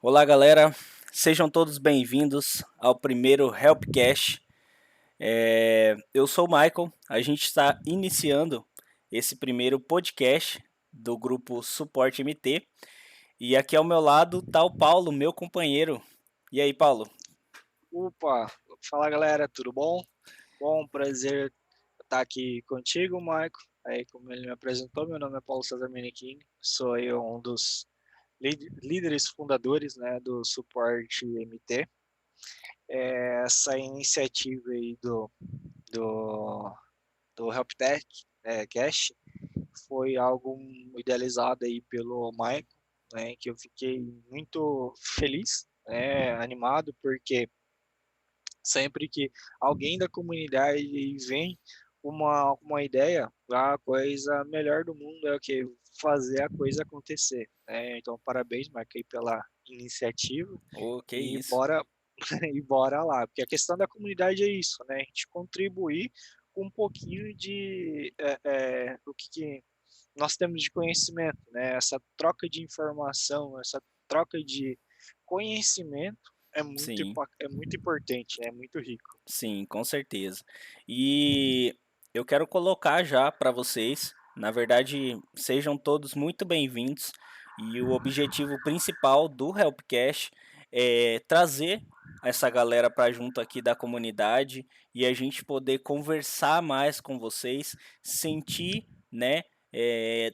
Olá, galera. Sejam todos bem-vindos ao primeiro Helpcast. Eu sou o Michael. A gente está iniciando esse primeiro podcast do grupo Suporte MT. E aqui ao meu lado está o Paulo, meu companheiro. E aí, Paulo? Opa, fala galera, tudo bom? Bom, prazer estar aqui contigo, Marco. Aí, como ele me apresentou, meu nome é Paulo César Menichini, sou eu um dos líderes fundadores, né, do Suporte MT. Essa iniciativa aí do HelpTech Cash foi algo idealizado aí pelo Michael, né, que eu fiquei muito feliz, animado, porque sempre que alguém da comunidade vem uma ideia, a coisa melhor do mundo é o que? Fazer a coisa acontecer. Né? Então, parabéns, Marquei, pela iniciativa Que e isso. e bora lá. Porque a questão da comunidade é isso, né? A gente contribuir com um pouquinho de o que nós temos de conhecimento, né? Essa troca de informação, essa troca de conhecimento Sim, é muito importante, é muito rico. sim, com certeza. E eu quero colocar já para vocês, na verdade, sejam todos muito bem-vindos. E o objetivo principal do Helpcast é trazer essa galera para junto aqui da comunidade e a gente poder conversar mais com vocês, sentir, né,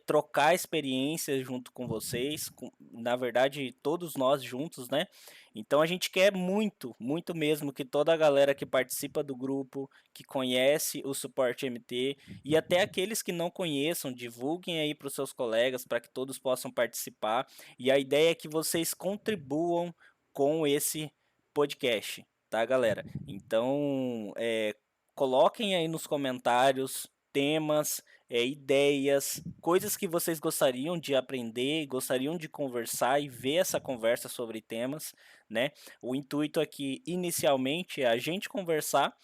trocar experiências junto com vocês, na verdade, todos nós juntos, né? Então a gente quer muito, muito mesmo que toda a galera que participa do grupo, que conhece o Suporte MT e até aqueles que não conheçam, divulguem aí para os seus colegas para que todos possam participar. E a ideia é que vocês contribuam com esse podcast, tá, galera? Então, coloquem aí nos comentários temas, ideias, coisas que vocês gostariam de aprender, gostariam de conversar e ver essa conversa sobre temas, né? O intuito aqui, inicialmente, é a gente conversar,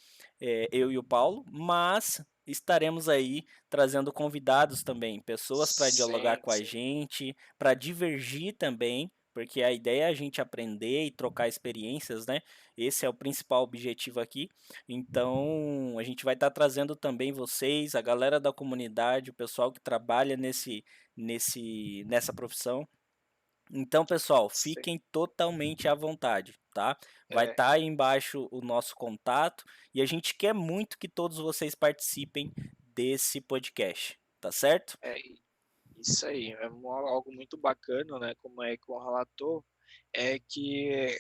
eu e o Paulo, mas estaremos aí trazendo convidados também, pessoas para dialogar Sim, com a sim. gente, para divergir também, porque a ideia é a gente aprender e trocar experiências, né? Esse é o principal objetivo aqui. Então, a gente vai estar trazendo também vocês, a galera da comunidade, o pessoal que trabalha nessa profissão. Então, pessoal, Sim. fiquem totalmente à vontade, tá? Vai É, estar aí embaixo o nosso contato e a gente quer muito que todos vocês participem desse podcast, tá certo? é isso aí, algo muito bacana, né? Como é que o relatou, é que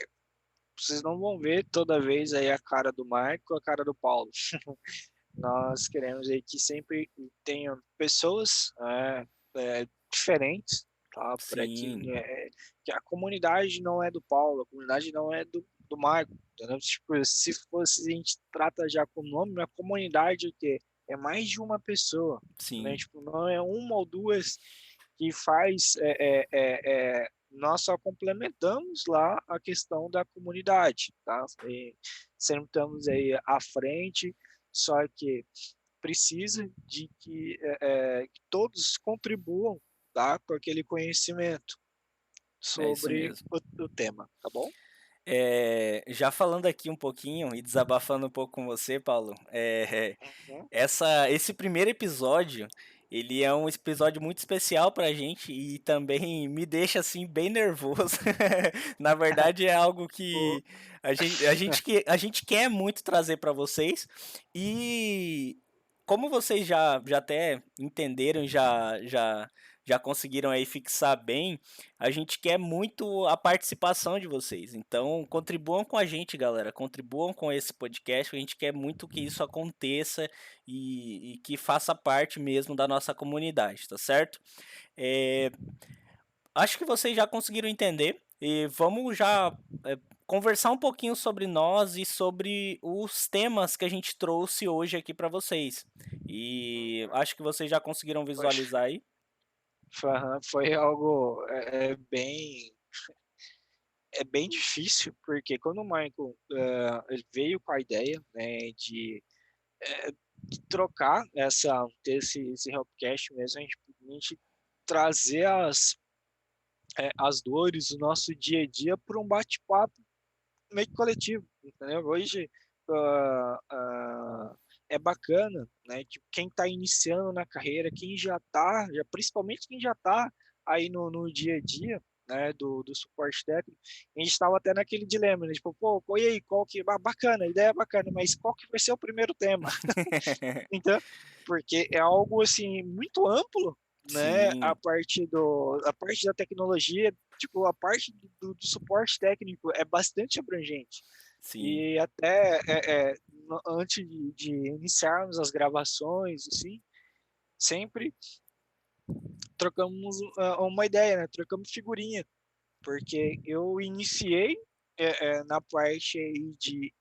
vocês não vão ver toda vez aí a cara do Marco, a cara do Paulo. Nós queremos aí que sempre tenham pessoas diferentes, tá? Para Sim, que a comunidade não é do Paulo, a comunidade não é do Marco, entendeu? Tipo, se fosse, a gente trata já com o nome, a comunidade o quê? É mais de uma pessoa, né? sim, Tipo, não é uma ou duas que faz, nós só complementamos lá a questão da comunidade, tá? E sempre estamos aí à frente, só que precisa de que todos contribuam, tá, com aquele conhecimento é isso sobre mesmo. o tema, tá bom? Já falando aqui um pouquinho e desabafando um pouco com você, Paulo, Uhum. esse primeiro episódio, ele é um episódio muito especial pra gente e também me deixa assim bem nervoso. Na verdade, é algo O- que a gente quer muito trazer pra vocês e como vocês já até entenderam, já conseguiram aí fixar bem, a gente quer muito a participação de vocês. Então, contribuam com a gente, galera. Contribuam com esse podcast. A gente quer muito que isso aconteça e que faça parte mesmo da nossa comunidade, tá certo? É, acho que vocês já conseguiram entender. E vamos já conversar um pouquinho sobre nós e sobre os temas que a gente trouxe hoje aqui para vocês. E acho que vocês já conseguiram Poxa, visualizar aí. foi algo bem difícil, porque quando o Michael ele veio com a ideia, né, de trocar ter esse helpcast mesmo, a gente trazer as dores do nosso dia a dia por um bate-papo meio que coletivo, entendeu? Hoje, hã, hã, é bacana, né, que quem está iniciando na carreira, quem já está, principalmente quem já está aí no dia a dia, né, do suporte técnico, a gente estava até naquele dilema, né, tipo: "Pô, e aí, qual que bacana, a ideia é bacana, mas qual que vai ser o primeiro tema?". Então, porque é algo, assim, muito amplo, né, Sim, a parte da tecnologia, tipo, a parte do suporte técnico é bastante abrangente. sim. E até, antes de iniciarmos as gravações, assim, sempre trocamos, uma ideia, né, trocamos figurinha, porque eu iniciei, na parte aí de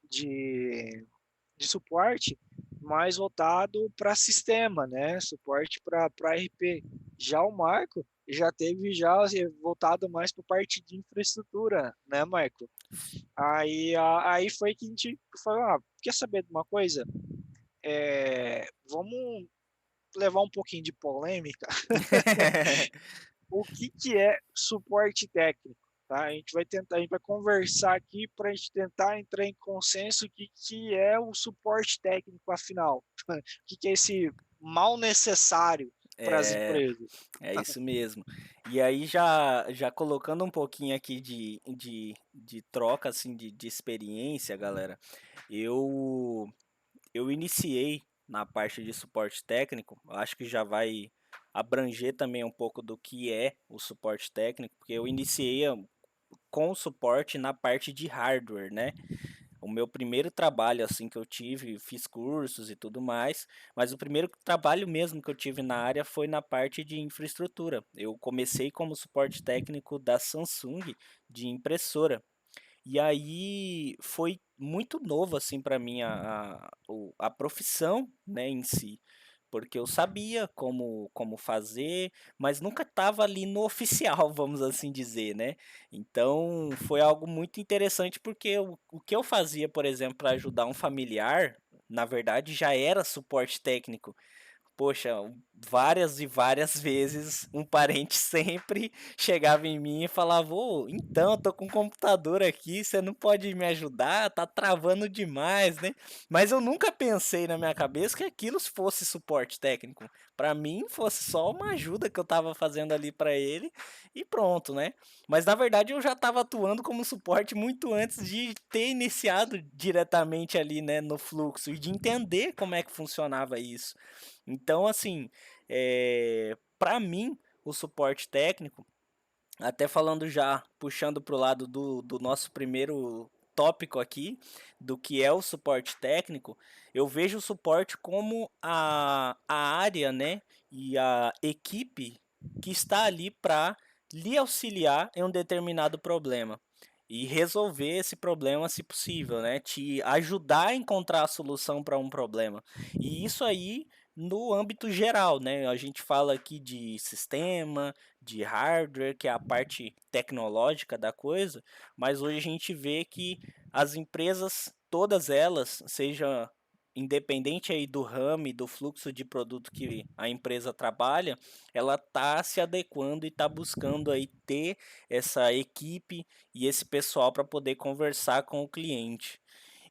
suporte mais voltado para sistema, né, suporte para RP. Já o Marco já teve já assim, voltado mais para parte de infraestrutura, né, Marco? Aí foi que a gente falou: "Ah, quer saber de uma coisa? Vamos levar um pouquinho de polêmica. O que que é suporte técnico?", tá? A gente vai conversar aqui para a gente tentar entrar em consenso o que que é o suporte técnico afinal. O que que é esse mal necessário para as É, empresas. é isso mesmo. E aí já colocando um pouquinho aqui de troca, assim, de experiência, galera, eu eu iniciei na parte de suporte técnico, acho que já vai abranger também um pouco do que é o suporte técnico, porque eu iniciei com o suporte na parte de hardware, né? O meu primeiro trabalho assim que eu tive, fiz cursos e tudo mais, mas o primeiro trabalho mesmo que eu tive na área foi na parte de infraestrutura. Eu comecei como suporte técnico da Samsung de impressora. E aí foi muito novo assim para mim a profissão, né, em si, porque eu sabia como fazer, mas nunca estava ali no oficial, vamos assim dizer, né. Então foi algo muito interessante, porque o que eu fazia, por exemplo, para ajudar um familiar, na verdade já era suporte técnico. Poxa, várias e várias vezes um parente sempre chegava em mim e falava: "Ô, então, tô com um computador aqui, você não pode me ajudar? Tá travando demais, né?". Mas eu nunca pensei na minha cabeça que aquilo fosse suporte técnico. Para mim fosse só uma ajuda que eu estava fazendo ali para ele e pronto, né. Mas na verdade eu já estava atuando como suporte muito antes de ter iniciado diretamente ali, né, no fluxo e de entender como é que funcionava isso. Então, assim, pra mim, o suporte técnico, até falando já, puxando para o lado do nosso primeiro tópico aqui, do que é o suporte técnico, eu vejo o suporte como a área, né, e a equipe que está ali para lhe auxiliar em um determinado problema. E resolver esse problema, se possível, né? Te ajudar a encontrar a solução para um problema. E isso aí no âmbito geral, né? A gente fala aqui de sistema, de hardware, que é a parte tecnológica da coisa, mas hoje a gente vê que as empresas, todas elas, seja independente aí do ramo e do fluxo de produto que a empresa trabalha, ela está se adequando e está buscando aí ter essa equipe e esse pessoal para poder conversar com o cliente.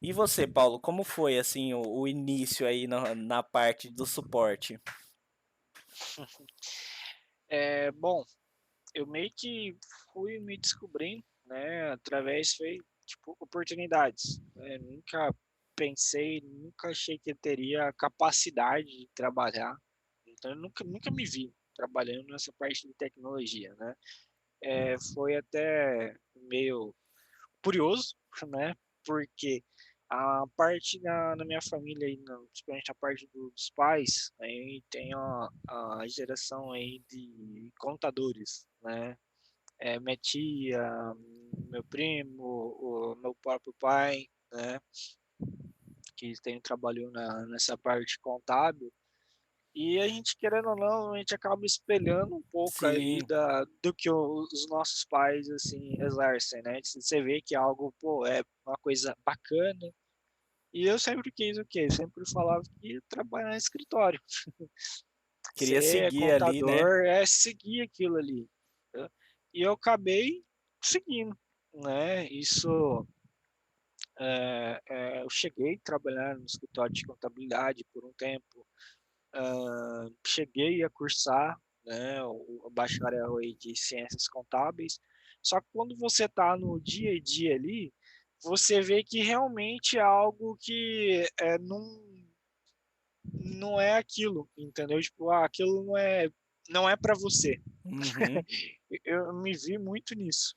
E você, Paulo, como foi assim o início aí na parte do suporte? Bom, eu meio que fui me descobrindo, né, através foi, tipo, oportunidades, né, nunca pensei, nunca achei que eu teria capacidade de trabalhar, então eu nunca me vi trabalhando nessa parte de tecnologia, né. Foi até meio curioso, né, porque a parte na minha família aí, principalmente a parte dos pais, aí tem a geração aí de contadores, né, minha tia, meu primo, o meu próprio pai, né, que tem trabalhou nessa parte contábil, e a gente querendo ou não, a gente acaba espelhando um pouco aí Sim, do que os nossos pais, assim, exercem, né, você vê que é algo, pô, é uma coisa bacana, e eu sempre quis o quê? Eu sempre falava que ia trabalhar em escritório. queria Ser seguir ali, né? contador é seguir aquilo ali, entendeu. e eu acabei seguindo, né. Isso, eu cheguei a trabalhar no escritório de contabilidade por um tempo, cheguei a cursar, né, o bacharel aí de ciências contábeis, só que quando você está no dia a dia ali, você vê que realmente é algo que, não é aquilo, entendeu? Tipo, aquilo não é para você. Uhum, Eu me vi muito nisso.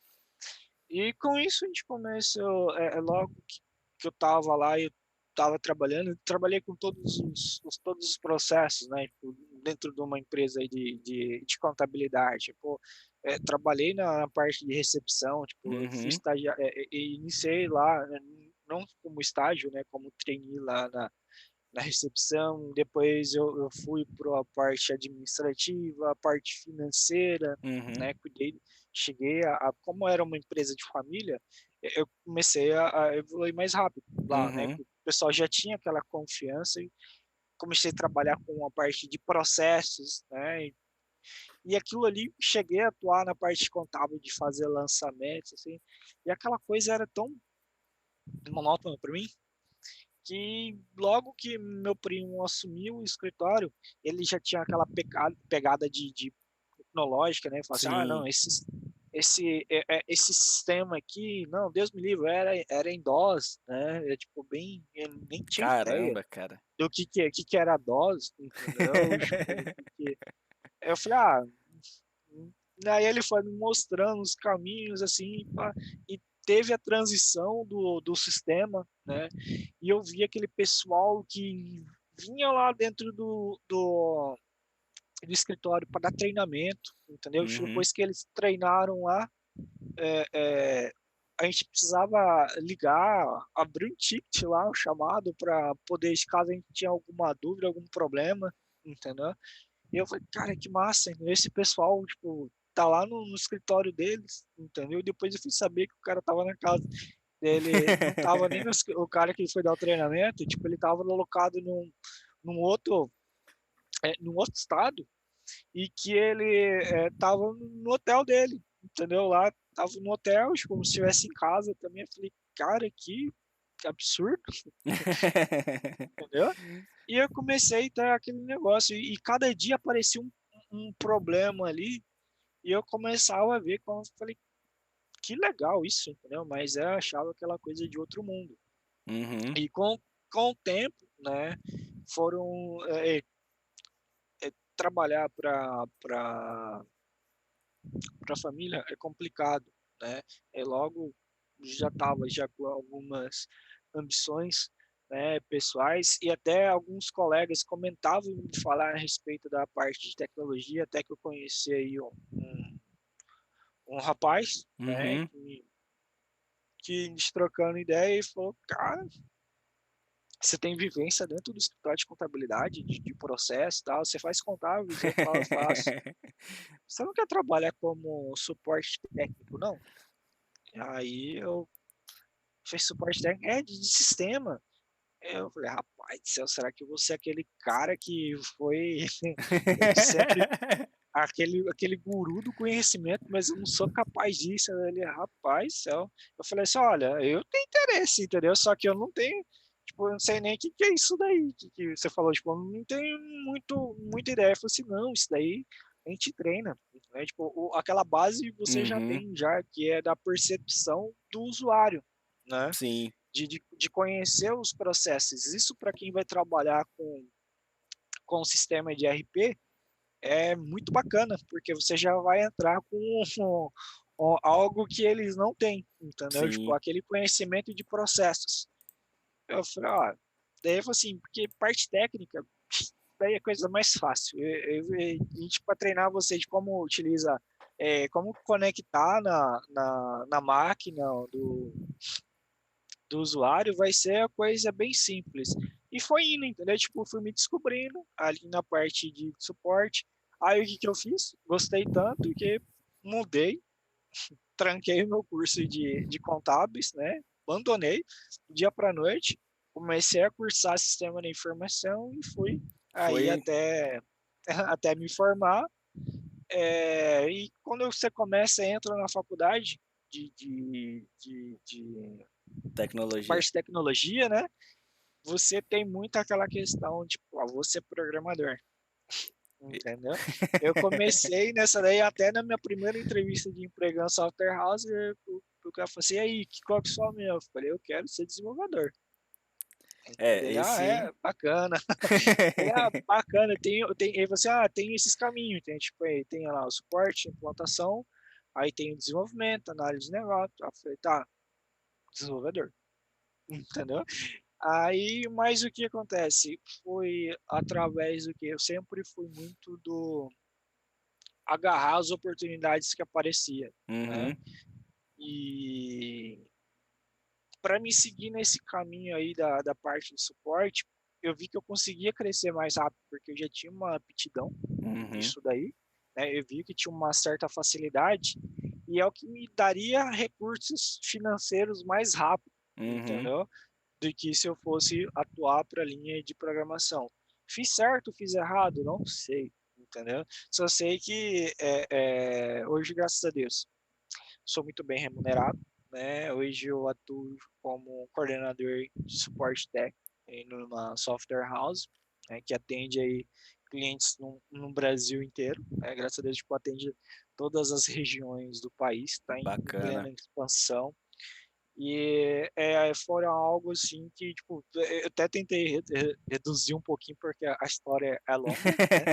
E com isso a gente começou, logo que eu estava lá, eu estava trabalhando, eu trabalhei com todos os processos, né, tipo, dentro de uma empresa aí de contabilidade, tipo, trabalhei na parte de recepção, tipo, eu fui uhum, e iniciei lá, né, não como estágio, né, como trainee lá na recepção, depois eu fui para a parte administrativa, a parte financeira, uhum, né, cuidei, cheguei como era uma empresa de família, eu comecei a evoluir mais rápido lá, né, uhum, porque o pessoal já tinha aquela confiança e comecei a trabalhar com a parte de processos, né, e aquilo ali cheguei a atuar na parte contábil de fazer lançamentos, assim, e aquela coisa era tão monótona para mim, que logo que meu primo assumiu o escritório, ele já tinha aquela pegada de tecnológica, né, falou assim: "Ah não, sim. esse sistema aqui, não, Deus me livre, era em DOS", né, é tipo bem, eu nem tinha ideia Caramba, cara. do que era DOS, entendeu, tipo, que eu falei: Aí ele foi me mostrando os caminhos, assim, pá, e teve a transição do sistema, né, e eu vi aquele pessoal que vinha lá dentro do escritório para dar treinamento, entendeu? Uhum, Depois que eles treinaram lá, a gente precisava ligar, abrir um ticket lá, um chamado para poder, caso a gente tinha alguma dúvida, algum problema, entendeu? E eu falei: "Cara, que massa, entendeu? Esse pessoal, tipo, tá lá no escritório deles", entendeu? E depois eu fui saber que o cara tava na casa dele, não tava nem o cara que foi dar o treinamento, tipo, ele tava alocado num outro, num outro estado, e que ele, estava no hotel dele, entendeu? Lá, tava no hotel, tipo, como se estivesse em casa também. Eu falei: "Cara, que absurdo", entendeu? E eu comecei a ter aquele negócio, e cada dia aparecia um problema ali, e eu começava a ver, como eu falei: "Que legal isso", entendeu? Mas eu achava aquela coisa de outro mundo. uhum, E com o tempo, né, foram, trabalhar para a família é complicado, né. Logo já estava já com algumas ambições, né, pessoais, e até alguns colegas comentavam me falar a respeito da parte de tecnologia, até que eu conheci aí um rapaz, né, uhum. que a gente trocando ideia e falou: "Cara, você tem vivência dentro do escritório de contabilidade, de processo e tal, você faz contábeis?" Eu falo: "Faço". "Você não quer trabalhar como suporte técnico não?" Aí eu fiz suporte técnico, de sistema. Eu falei: "Rapaz do céu, será que eu vou ser aquele cara que foi sempre aquele guru do conhecimento, mas eu não sou capaz disso?" Aí ele: "Rapaz do céu". Eu falei assim: "Olha, eu tenho interesse, entendeu, só que eu não tenho, tipo, eu não sei nem o que que é isso daí que você falou, tipo, eu não tenho muita ideia". Eu falei assim: "Não, isso daí a gente treina", né, tipo, aquela base você já Uhum, tem já, que é da percepção do usuário, né, sim, de conhecer os processos. Isso para quem vai trabalhar com o sistema de ERP é muito bacana, porque você já vai entrar com algo que eles não têm, entendeu? Tipo, sim. aquele conhecimento de processos. Eu falei: daí eu falei assim, porque parte técnica, daí é a coisa mais fácil. A gente, para treinar você de como utiliza, como conectar na máquina do usuário, vai ser a coisa bem simples. E foi indo, entendeu? Tipo, fui me descobrindo ali na parte de suporte. Aí o que que eu fiz? Gostei tanto que mudei, tranquei o meu curso de contábeis, né? Abandonei do dia para noite, comecei a cursar sistema da informação e fui aí Foi até até me formar, E quando você começa, entra na faculdade de Tecnologia. parte de tecnologia, né, você tem muito aquela questão, tipo, ah, vou ser programador, E entendeu? Eu comecei nessa daí até na minha primeira entrevista de emprego na software house, o cara falou assim: "E aí, qual que é o sonho meu?" Eu falei: "Eu quero ser desenvolvedor". É, Ele: "Ah, esse é? Bacana". Falei: "Ah, bacana, tem", ele falou assim: "Ah, tem esses caminhos", tem tipo, tem lá o suporte, implantação, aí tem o desenvolvimento, análise de negócio. Aí eu falei: "Tá, desenvolvedor", entendeu? Aí, mas o que acontece, foi através do que eu sempre fui muito do agarrar as oportunidades que aparecia, né. Uhum, E para me seguir nesse caminho aí da parte de suporte, eu vi que eu conseguia crescer mais rápido, porque eu já tinha uma aptidão uhum, nisso daí, né, eu vi que tinha uma certa facilidade, e é o que me daria recursos financeiros mais rápido, uhum. entendeu, do que se eu fosse atuar para a linha de programação. Fiz certo, fiz errado? Não sei, entendeu. Só sei que, hoje, graças a Deus, sou muito bem remunerado, né, hoje eu atuo como coordenador de suporte técnico em numa software house, né, que atende aí clientes no Brasil inteiro, né, graças a Deus, tipo, atende todas as regiões do país, está em Bacana. plena expansão. E, foi algo assim que, tipo, eu até tentei reduzir um pouquinho, porque a história é longa, né.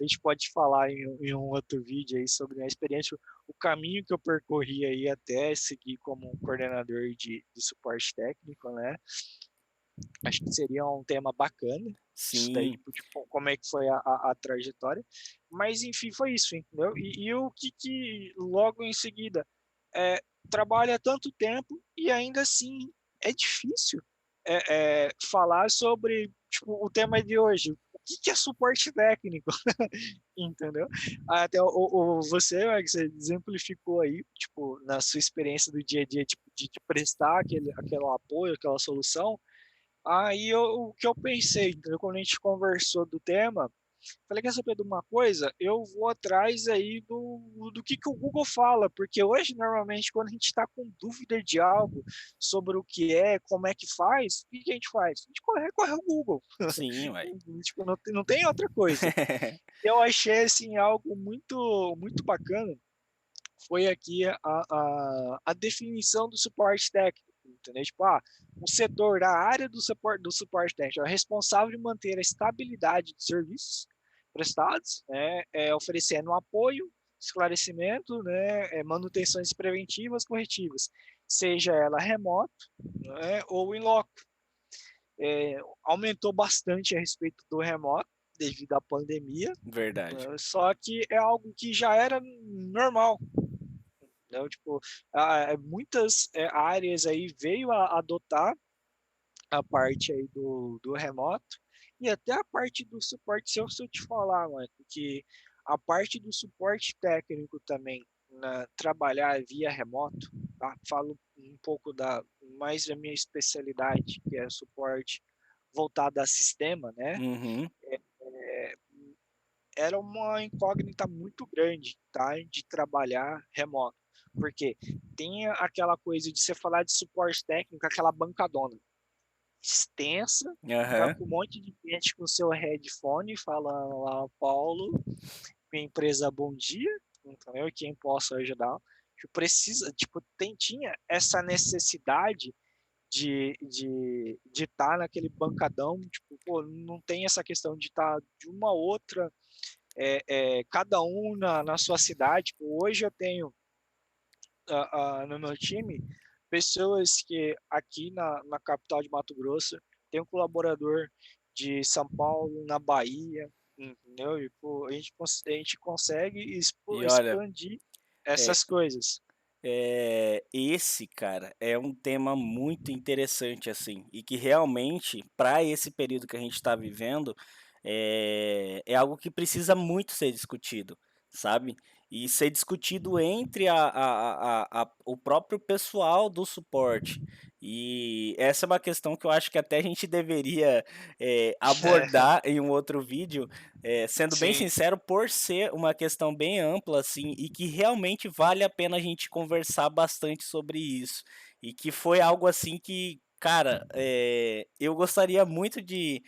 A gente pode falar em um outro vídeo aí sobre a experiência, o caminho que eu percorri aí até seguir como um coordenador de suporte técnico, né. Acho que seria um tema bacana, isso daí, Sim. tipo, como é que foi a trajetória. Mas enfim, foi isso, entendeu. E o que logo em seguida, trabalha tanto tempo e ainda assim é difícil, falar sobre, tipo, o tema de hoje, o que é suporte técnico, entendeu. Até você, né, que você exemplificou aí, tipo, na sua experiência do dia a dia, tipo, de prestar aquele apoio, aquela solução. Aí o que eu pensei, entendeu, quando a gente conversou do tema, falei: "Quer saber de uma coisa? Eu vou atrás aí do que o Google fala", porque hoje, normalmente, quando a gente está com dúvida de algo, sobre o que é, como é que faz, o que que a gente faz? A gente recorre ao Google. Sim, uai. Tipo, não tem outra coisa. Eu achei, assim, algo muito muito bacana, foi aqui a definição do suporte técnico, entendeu? Tipo, o setor da área do suporte técnico é responsável de manter a estabilidade de serviços prestados, né, oferecendo apoio, esclarecimento, né, manutenções preventivas, corretivas, seja ela remoto, né, ou em loco. Aumentou bastante a respeito do remoto devido à pandemia, Verdade. só que é algo que já era normal. Então, tipo, muitas, áreas aí veio a adotar a parte aí do remoto, e até a parte do suporte, se eu te falar, mano, que a parte do suporte técnico também, trabalhar via remoto, tá, falo um pouco mais da minha especialidade, que é suporte voltado a sistema, né, Uhum. eh, era uma incógnita muito grande, tá, de trabalhar remoto, porque tem aquela coisa de você falar de suporte técnico, aquela bancadona extensa, tá, Aham. com um monte de gente com seu headphone falando lá: "Paulo, minha empresa, bom dia", entendeu, quem posso ajudar. Que precisa, tipo, tinha essa necessidade de estar naquele bancadão, tipo, pô, não tem essa questão de estar de uma outra, cada um na sua cidade. Tipo, hoje eu tenho, no meu time, pessoas que aqui na capital de Mato Grosso, tem um colaborador de São Paulo, na Bahia, entendeu? E, pô, a gente consegue E olha, expandir é essas coisas. esse, cara, é um tema muito interessante, assim, e que realmente, para esse período que a gente está vivendo, é algo que precisa muito ser discutido, sabe? E ser discutido entre o próprio pessoal do suporte. E essa é uma questão que eu acho que até a gente deveria, abordar em um outro vídeo, sendo bem Sim, sincero, por ser uma questão bem ampla, assim, e que realmente vale a pena a gente conversar bastante sobre isso. E que foi algo assim que, cara, eu gostaria muito de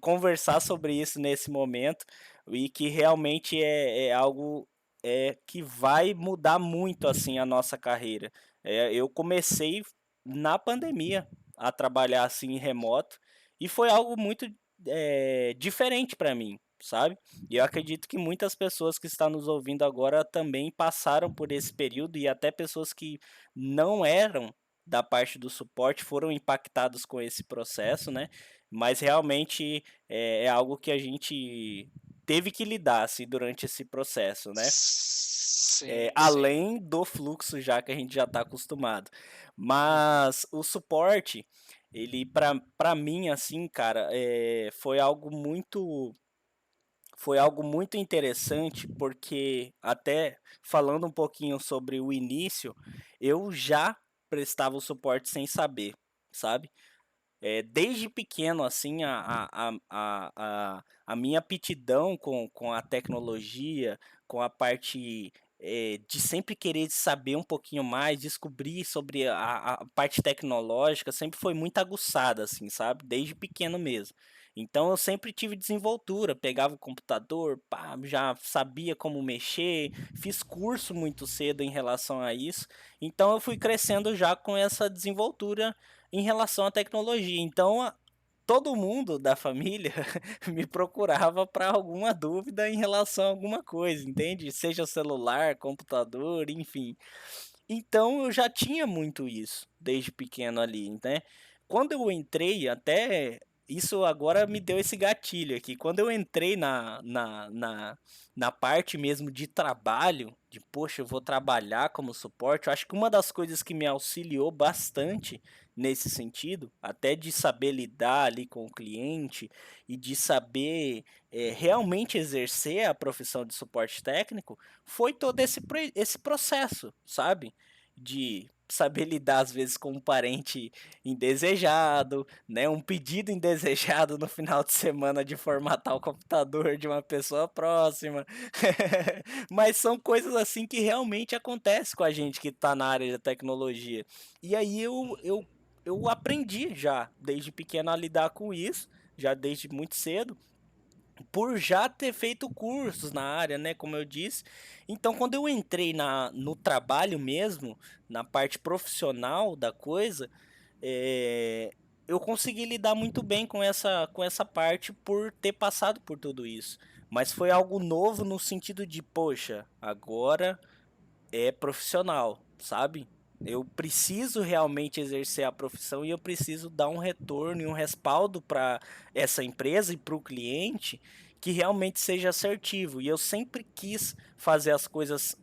conversar sobre isso nesse momento, e que realmente é algo, que vai mudar muito, assim, a nossa carreira. Eu comecei na pandemia a trabalhar assim remoto e foi algo muito diferente para mim, sabe? E eu acredito que muitas pessoas que estão nos ouvindo agora também passaram por esse período e até pessoas que não eram da parte do suporte foram impactados com esse processo, né? Mas realmente é algo que a gente teve que lidar assim, durante esse processo, né? sim, sim. Além do fluxo já que a gente já está acostumado. Uhum. Mas o suporte, ele para mim, assim, cara, foi algo muito interessante, porque até falando um pouquinho sobre o início, eu já prestava o suporte sem saber, sabe? Desde pequeno, assim, a minha aptidão com a tecnologia, com a parte de sempre querer saber um pouquinho mais, descobrir sobre a parte tecnológica, sempre foi muito aguçada, assim, sabe? Desde pequeno mesmo. Então eu sempre tive desenvoltura, pegava o computador, pá, já sabia como mexer, fiz curso muito cedo em relação a isso. Então eu fui crescendo já com essa desenvoltura em relação à tecnologia. Então, todo mundo da família me procurava para alguma dúvida em relação a alguma coisa, entende? Seja celular, computador, enfim. Então eu já tinha muito isso desde pequeno ali, né. Quando eu entrei até isso agora me deu esse gatilho aqui, quando eu entrei na parte mesmo de trabalho, de poxa, eu vou trabalhar como suporte, eu acho que uma das coisas que me auxiliou bastante nesse sentido, até de saber lidar ali com o cliente e de saber, realmente exercer a profissão de suporte técnico, foi todo esse processo, sabe? De saber lidar às vezes com um parente indesejado, né, um pedido indesejado no final de semana de formatar o computador de uma pessoa próxima. Mas são coisas assim que realmente acontecem com a gente que está na área da tecnologia. E aí eu aprendi já desde pequeno a lidar com isso, já desde muito cedo, por já ter feito cursos na área, né, como eu disse. Então, quando eu entrei no trabalho mesmo, na parte profissional da coisa, eh, eu consegui lidar muito bem com essa parte por ter passado por tudo isso. Mas foi algo novo no sentido de, poxa, agora é profissional, sabe? Eu preciso realmente exercer a profissão e eu preciso dar um retorno e um respaldo para essa empresa e para o cliente que realmente seja assertivo. E eu sempre quis fazer as coisas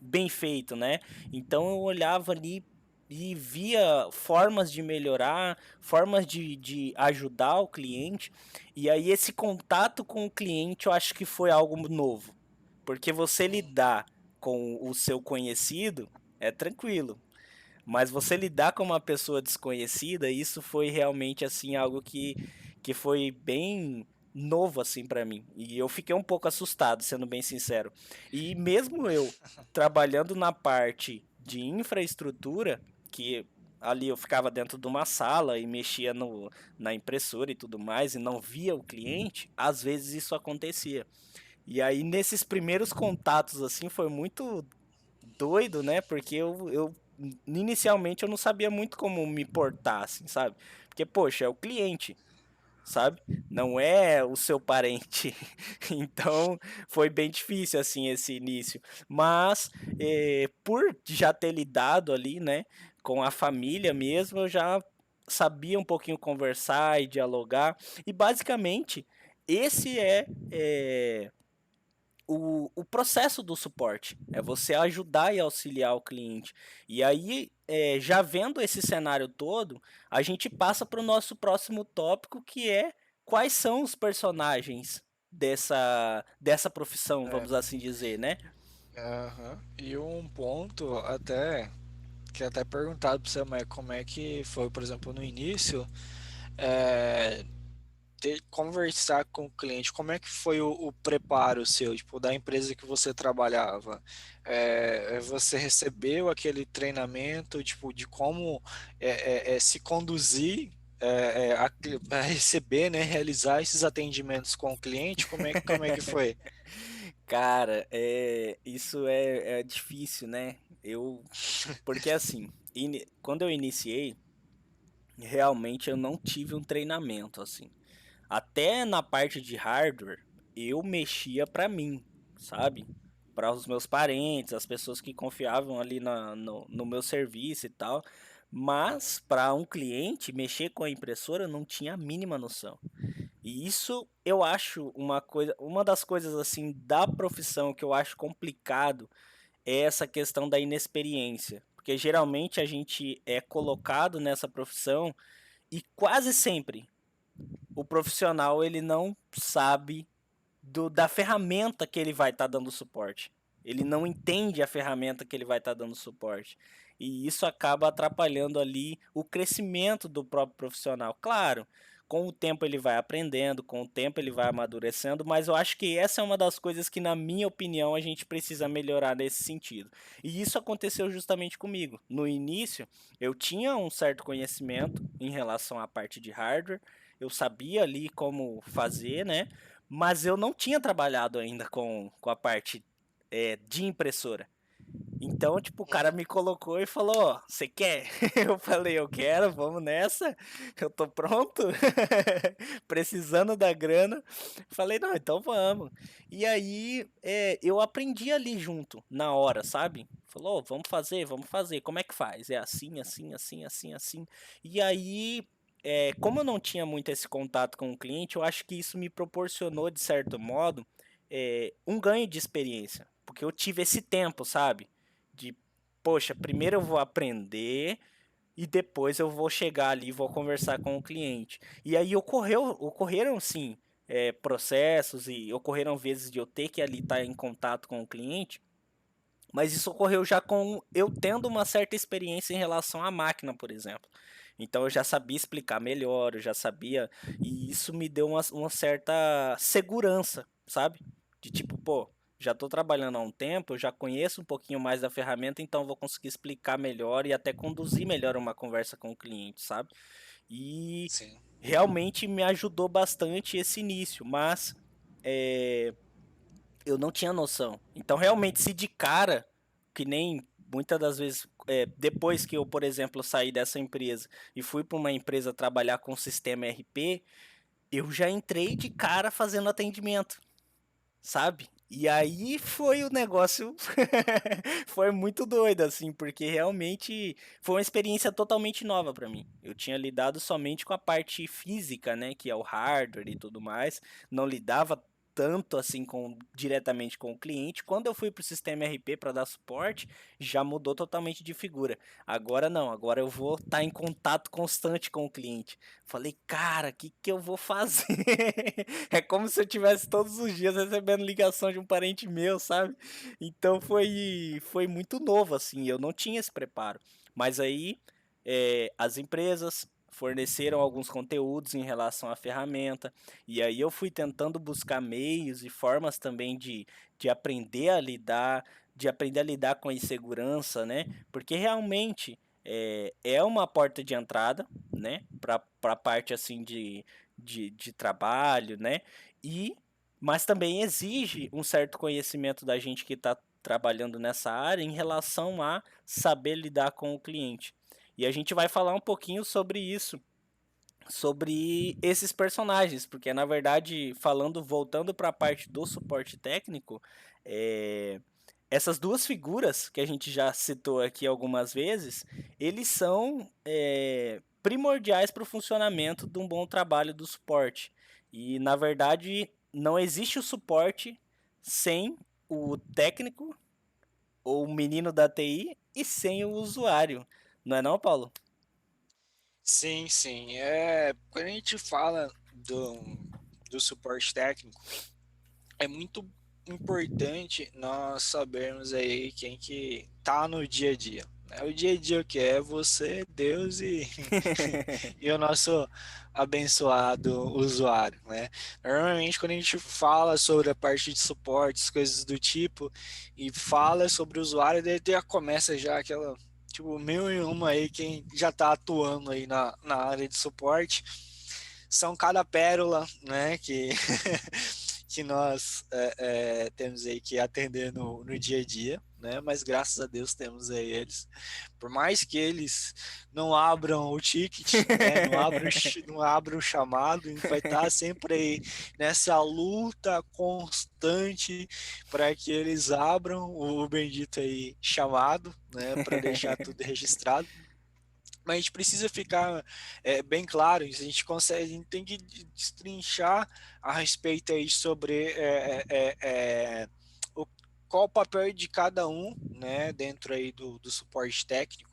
bem feito, né? Então eu olhava ali e via formas de melhorar, formas de ajudar o cliente. E aí esse contato com o cliente eu acho que foi algo novo. Porque você Hum. lidar com o seu conhecido é tranquilo, mas você lidar com uma pessoa desconhecida, isso foi realmente assim algo que foi bem novo assim para mim. E eu fiquei um pouco assustado, sendo bem sincero. E mesmo eu trabalhando na parte de infraestrutura, que ali eu ficava dentro de uma sala e mexia na impressora e tudo mais e não via o cliente, às vezes isso acontecia. E aí nesses primeiros contatos, assim, foi muito doido, né, porque eu inicialmente eu não sabia muito como me portar, assim, sabe. Porque, poxa, é o cliente, sabe, não é o seu parente. Então, foi bem difícil, assim, esse início. Mas, por já ter lidado ali, né, com a família mesmo, eu já sabia um pouquinho conversar e dialogar. E basicamente, esse o processo do suporte, é você ajudar e auxiliar o cliente. E aí, já vendo esse cenário todo, a gente passa para o nosso próximo tópico, que é quais são os personagens dessa profissão, É, vamos assim dizer, né? aham. E um ponto até queria até perguntar para você, mas como é que foi, por exemplo, no início, é, conversar com o cliente, como é que foi o preparo seu, tipo, da empresa que você trabalhava? Você recebeu aquele treinamento, tipo, de como se conduzir, a receber, né, realizar esses atendimentos com o cliente? Como é que foi? Cara, isso é difícil, né? Porque assim, quando eu iniciei, realmente eu não tive um treinamento assim. Até na parte de hardware, eu mexia pra mim, sabe? Para os meus parentes, as pessoas que confiavam ali no meu serviço e tal. Uhum. Mas para um cliente, mexer com a impressora eu não tinha a mínima noção. E isso eu acho uma das coisas assim da profissão que eu acho complicado é essa questão da inexperiência. Porque geralmente a gente é colocado nessa profissão e quase sempre o profissional ele não sabe da ferramenta que ele vai estar dando suporte. Ele não entende a ferramenta que ele vai estar dando suporte. E isso acaba atrapalhando ali o crescimento do próprio profissional. Claro, com o tempo ele vai aprendendo, com o tempo ele vai amadurecendo, mas eu acho que essa é uma das coisas que, na minha opinião, a gente precisa melhorar nesse sentido. E isso aconteceu justamente comigo. No início, eu tinha um certo conhecimento em relação à parte de hardware, eu sabia ali como fazer, né? Mas eu não tinha trabalhado ainda com a parte de impressora. Então, tipo, o cara Uhum. me colocou e falou: Ó, você quer? Eu falei: Eu quero, vamos nessa. Eu tô pronto. Precisando da grana. Falei: Não, então vamos. E aí, eu aprendi ali junto, na hora, sabe? Falou: "Ó, vamos fazer, vamos fazer. Como é que faz? É assim, assim, assim, assim, assim. E aí, como eu não tinha muito esse contato com o cliente, eu acho que isso me proporcionou, de certo modo, um ganho de experiência. Porque eu tive esse tempo, sabe? De, poxa, primeiro eu vou aprender e depois eu vou chegar ali e vou conversar com o cliente. E aí ocorreram sim processos e ocorreram vezes de eu ter que ali estar em contato com o cliente, mas isso ocorreu já com eu tendo uma certa experiência em relação à máquina, por exemplo. Então eu já sabia explicar melhor, eu já sabia, e isso me deu uma certa segurança, sabe? De tipo, pô, já estou trabalhando há um tempo, eu já conheço um pouquinho mais da ferramenta, então eu vou conseguir explicar melhor e até conduzir melhor uma conversa com o cliente, sabe? E Sim. realmente me ajudou bastante esse início, mas é, eu não tinha noção. Então, realmente, se de cara, que nem muitas das vezes, depois que eu, por exemplo, saí dessa empresa e fui para uma empresa trabalhar com sistema RP, eu já entrei de cara fazendo atendimento, sabe? E aí foi o negócio, foi muito doido, assim, porque realmente foi uma experiência totalmente nova para mim. Eu tinha lidado somente com a parte física, né, que é o hardware e tudo mais, não lidava tanto assim diretamente com o cliente. Quando eu fui para o sistema RP para dar suporte, já mudou totalmente de figura. Agora não, agora eu vou estar em contato constante com o cliente. Falei, cara, o que que eu vou fazer? É como se eu tivesse todos os dias recebendo ligação de um parente meu, sabe? Então foi muito novo, assim, eu não tinha esse preparo. Mas aí as empresas forneceram alguns conteúdos em relação à ferramenta, e aí eu fui tentando buscar meios e formas também de aprender a lidar, de aprender a lidar com a insegurança, né? Porque realmente é uma porta de entrada, né? Para a parte assim de trabalho, né? E mas também exige um certo conhecimento da gente que está trabalhando nessa área em relação a saber lidar com o cliente. E a gente vai falar um pouquinho sobre isso, sobre esses personagens, porque na verdade, voltando para a parte do suporte técnico, é, essas duas figuras que a gente já citou aqui algumas vezes, eles são primordiais para o funcionamento de um bom trabalho do suporte. E na verdade, não existe o suporte sem o técnico ou o menino da TI e sem o usuário. Não é não, Paulo? Sim, sim. Quando a gente fala do suporte técnico, é muito importante nós sabermos aí quem que tá no dia a dia, É o dia a dia o que é você, Deus e o nosso abençoado usuário, né? Normalmente quando a gente fala sobre a parte de suportes, coisas do tipo, e fala sobre o usuário, daí já começa já aquela, tipo, mil e uma aí, quem já está atuando aí na área de suporte, são cada pérola, né, que, que nós temos aí que atender no dia a dia, né, mas graças a Deus temos aí eles. Por mais que eles não abram o ticket, né, não abram o chamado, a gente vai estar sempre aí nessa luta constante para que eles abram o bendito aí chamado, né, para deixar tudo registrado. Mas a gente precisa ficar bem claro, a gente consegue, a gente tem que destrinchar a respeito aí sobre o, qual o papel de cada um, né, dentro aí do suporte técnico,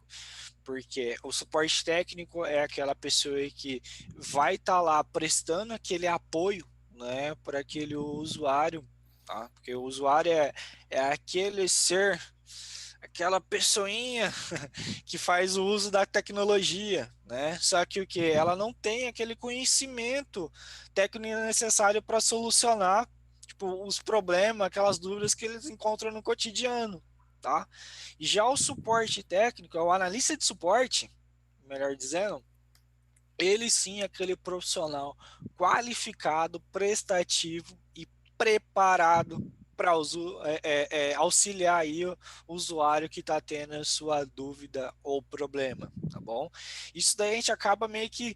porque o suporte técnico é aquela pessoa aí que vai estar lá prestando aquele apoio, né, para aquele usuário, tá? Porque o usuário é aquele ser, aquela pessoinha que faz o uso da tecnologia, né? Só que o que ela não tem aquele conhecimento técnico necessário para solucionar, tipo, os problemas, aquelas dúvidas que eles encontram no cotidiano, tá? E já o suporte técnico, o analista de suporte, melhor dizendo, ele sim é aquele profissional qualificado, prestativo e preparado para auxiliar aí o usuário que está tendo a sua dúvida ou problema, tá bom? Isso daí a gente acaba meio que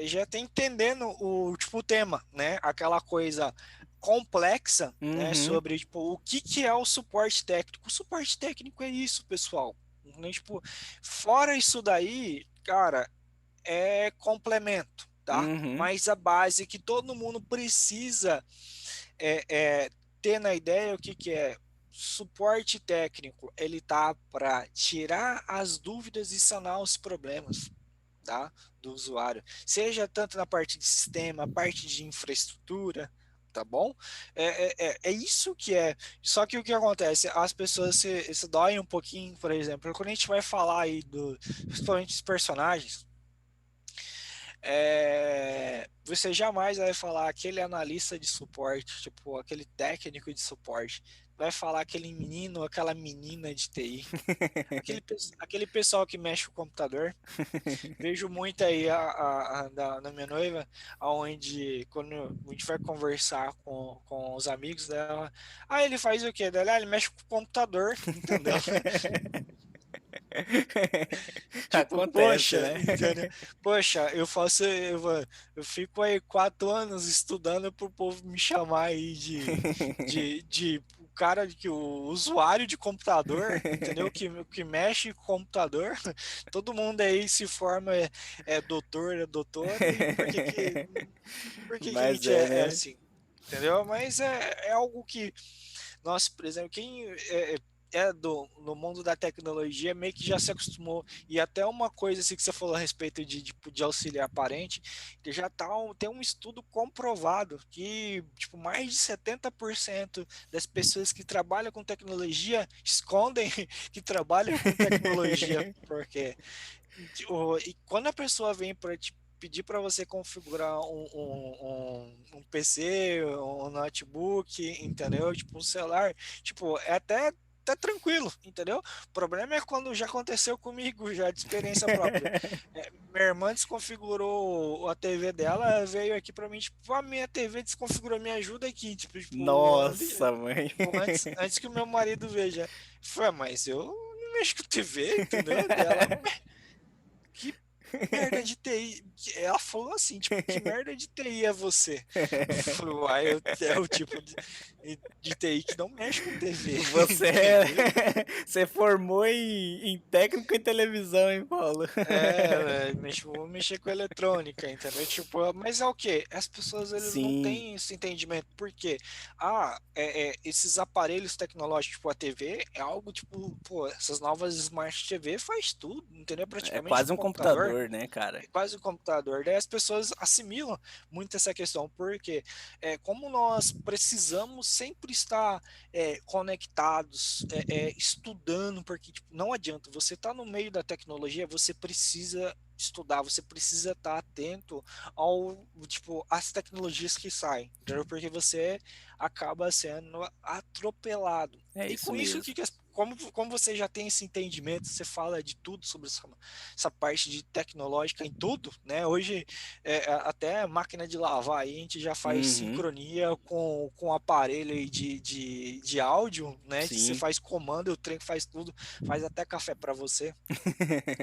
já tá entendendo o tipo o tema, né? Aquela coisa complexa, né? Uhum, Sobre tipo, o que é o suporte técnico. O suporte técnico é isso, pessoal. Né? Tipo, fora isso daí, cara, é complemento, tá? uhum, Mas a base que todo mundo precisa é, é, ter na ideia o que é suporte técnico. Ele tá para tirar as dúvidas e sanar os problemas, tá? Do usuário, seja tanto na parte de sistema, parte de infraestrutura. Tá bom? É isso que é. Só que o que acontece? As pessoas se doem um pouquinho, por exemplo, quando a gente vai falar aí principalmente dos personagens, você jamais vai falar aquele analista de suporte, tipo, aquele técnico de suporte. Vai falar aquele menino, aquela menina de TI. Aquele pessoal que mexe com o computador. Vejo muito aí na minha noiva, onde quando a gente vai conversar com os amigos dela, ele faz o quê? Ele mexe com o computador, entendeu? Tipo, Acontece, poxa, né? entendeu? Poxa, eu fico aí 4 anos estudando pro povo me chamar aí de o cara que o usuário de computador, entendeu? Que mexe com computador, todo mundo aí se forma doutor, é doutora, e por que a Mas gente é, é né? assim? Entendeu? Mas é algo que nós, por exemplo, quem no mundo da tecnologia meio que já se acostumou. E até uma coisa assim que você falou a respeito de auxiliar parente, que já tem um estudo comprovado que tipo, mais de 70% das pessoas que trabalham com tecnologia escondem que trabalham com tecnologia, porque e quando a pessoa vem para te pedir para você configurar um PC, um notebook, entendeu? Tipo, um celular, tipo, até tranquilo, entendeu? O problema é quando já aconteceu comigo, já de experiência própria. Minha irmã desconfigurou a TV dela, veio aqui para mim, tipo, a minha TV desconfigurou, me ajuda aqui, Nossa, mãe. tipo, antes que o meu marido veja. Foi, mas eu não mexo com TV, entendeu? Dela, que merda de TI. Ela falou assim, tipo, que merda de TI é você? Eu falei, uai, é o tipo de TI que não mexe com TV, Você, entendeu? você formou em técnico em televisão, hein, Paulo? Vou mexer com eletrônica, entendeu? Tipo, mas é o quê? As pessoas eles não Sim, têm esse entendimento. Por quê? Esses aparelhos tecnológicos, tipo a TV, é algo tipo, pô, essas novas Smart TV faz tudo, entendeu? é Praticamente quase um um computador. computador, computador, né, cara? quase um computador. Daí as pessoas assimilam muito essa questão, porque como nós precisamos sempre estar conectados, estudando, porque tipo, não adianta, você estar no meio da tecnologia, você precisa estudar, você precisa estar atento ao tipo às tecnologias que saem, entendeu? Porque você acaba sendo atropelado. É E isso com isso, mesmo. como você já tem esse entendimento, você fala de tudo sobre essa parte de tecnológica em tudo, né? Hoje, até máquina de lavar aí, a gente já faz Uhum, sincronia com o aparelho aí de áudio, né? Que você sim. faz comando, o trem faz tudo, faz até café para você.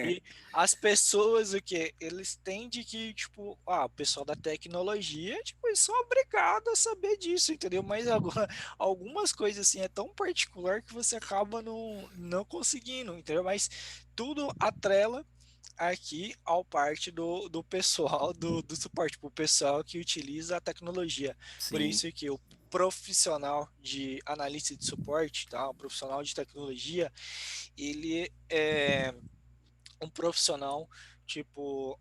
E as pessoas, o que? Eles tendem que, tipo, o pessoal da tecnologia, tipo, eles são obrigados a saber disso, entendeu? Mas agora, algumas coisas, assim, é tão particular que você acaba não conseguindo, entendeu? Mas tudo atrela aqui ao parte do pessoal do suporte, tipo, o pessoal que utiliza a tecnologia. Por Sim, isso que o profissional de analista de suporte, tá? O profissional de tecnologia, ele é um profissional, tipo,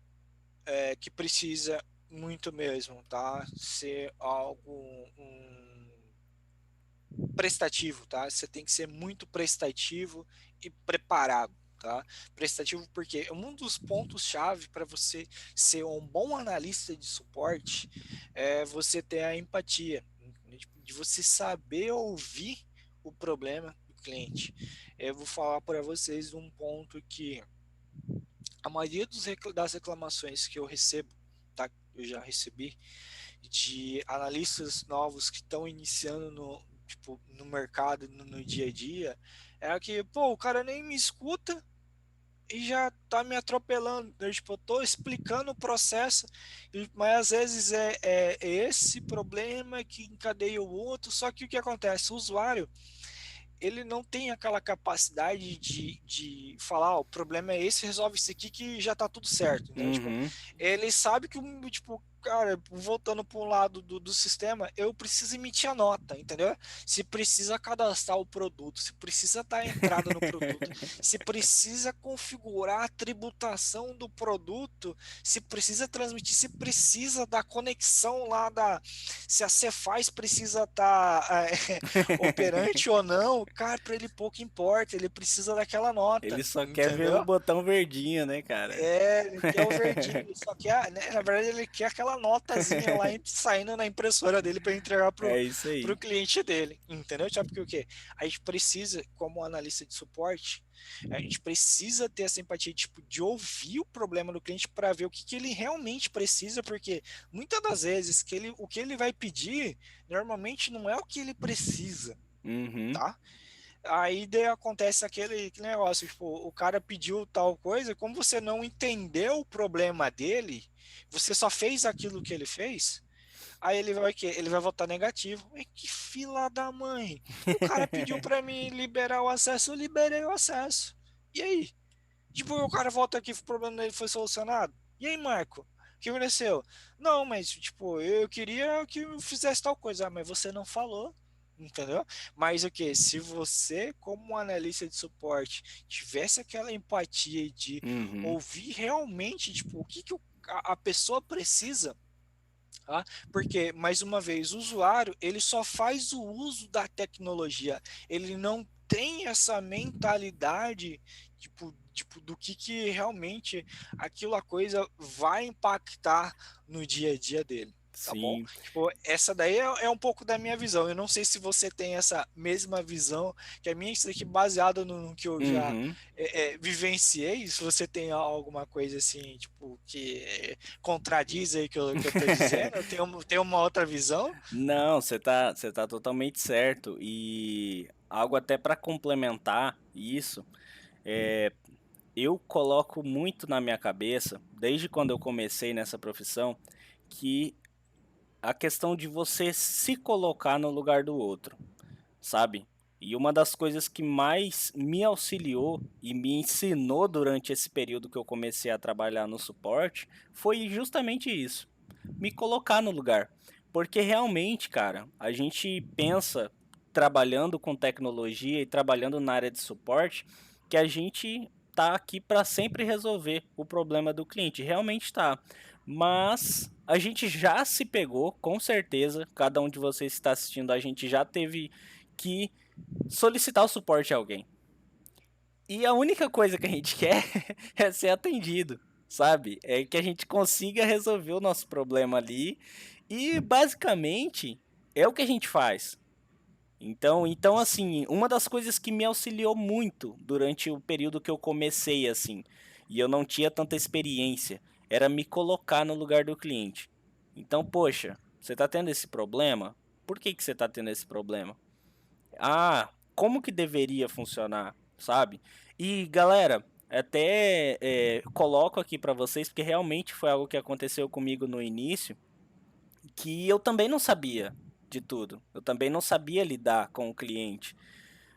que precisa muito mesmo, tá? Ser algo prestativo, tá? Você tem que ser muito prestativo e preparado, tá? Prestativo porque um dos pontos-chave para você ser um bom analista de suporte é você ter a empatia, de você saber ouvir o problema do cliente. Eu vou falar para vocês um ponto que a maioria das reclamações que eu recebo, tá? Eu já recebi de analistas novos que estão iniciando no mercado, no dia a dia, é que, pô, o cara nem me escuta e já tá me atropelando. Eu, tipo, eu tô explicando o processo, mas às vezes é esse problema que encadeia o outro, só que o que acontece? O usuário, ele não tem aquela capacidade de falar, o problema é esse, resolve isso aqui que já tá tudo certo, entendeu? Tipo, uhum. ele sabe que, tipo, cara, voltando para um lado do sistema, eu preciso emitir a nota, entendeu? Se precisa cadastrar o produto, se precisa dar entrada no produto, se precisa configurar a tributação do produto, se precisa transmitir, se precisa da conexão lá se a Cefaz precisa estar operante ou não, cara, para ele pouco importa, ele precisa daquela nota, Ele só quer ver o entendeu? botão verdinho, né, cara? Ele quer o verdinho, ele só quer, né, na verdade, ele quer aquela notazinha lá saindo na impressora dele para entregar É isso pro aí. cliente dele, entendeu? Sabe porque o quê? A gente precisa, como analista de suporte, a gente precisa ter essa empatia, tipo, de ouvir o problema do cliente para ver o que ele realmente precisa, porque muitas das vezes o que ele vai pedir normalmente não é o que ele precisa, Uhum. tá? Aí daí acontece aquele negócio, tipo, o cara pediu tal coisa, como você não entendeu o problema dele, você só fez aquilo que ele fez, aí ele vai o quê? Ele vai votar negativo. E que fila da mãe! O cara pediu para mim liberar o acesso, eu liberei o acesso. E aí? Tipo, o cara volta aqui, o problema dele foi solucionado. E aí, Marco? O que aconteceu? Não, mas, tipo, eu queria que eu fizesse tal coisa. Ah, mas você não falou, entendeu? Mas o que? Se você, como um analista de suporte, tivesse aquela empatia de Uhum. ouvir realmente, tipo, o que, que a pessoa precisa, tá? Porque, mais uma vez, o usuário, ele só faz o uso da tecnologia. Ele não tem essa mentalidade, tipo do que realmente aquilo a coisa vai impactar no dia a dia dele. Tá bom? Sim. Tipo, essa daí é um pouco da minha visão. Eu não sei se você tem essa mesma visão que a minha, isso aqui baseada no que eu já Uhum. vivenciei. Se você tem alguma coisa assim, tipo, que contradiz aí que eu tô dizendo, eu tenho uma outra visão. Não, você tá totalmente certo. E algo até para complementar isso, é, eu coloco muito na minha cabeça, desde quando eu comecei nessa profissão, que a questão de você se colocar no lugar do outro, sabe? E uma das coisas que mais me auxiliou e me ensinou durante esse período que eu comecei a trabalhar no suporte foi justamente isso, me colocar no lugar. Porque realmente, cara, a gente pensa trabalhando com tecnologia e trabalhando na área de suporte que a gente tá aqui para sempre resolver o problema do cliente, realmente tá. Mas a gente já se pegou, com certeza, cada um de vocês que está assistindo, a gente já teve que solicitar o suporte a alguém. E a única coisa que a gente quer é ser atendido, sabe? É que a gente consiga resolver o nosso problema ali e basicamente é o que a gente faz. Então assim, uma das coisas que me auxiliou muito durante o período que eu comecei assim, e eu não tinha tanta experiência, era me colocar no lugar do cliente. Então, poxa, você tá tendo esse problema? Por que que você tá tendo esse problema? Ah, como que deveria funcionar, sabe? E galera, até coloco aqui pra vocês, porque realmente foi algo que aconteceu comigo no início, que eu também não sabia de tudo. Eu também não sabia lidar com o cliente.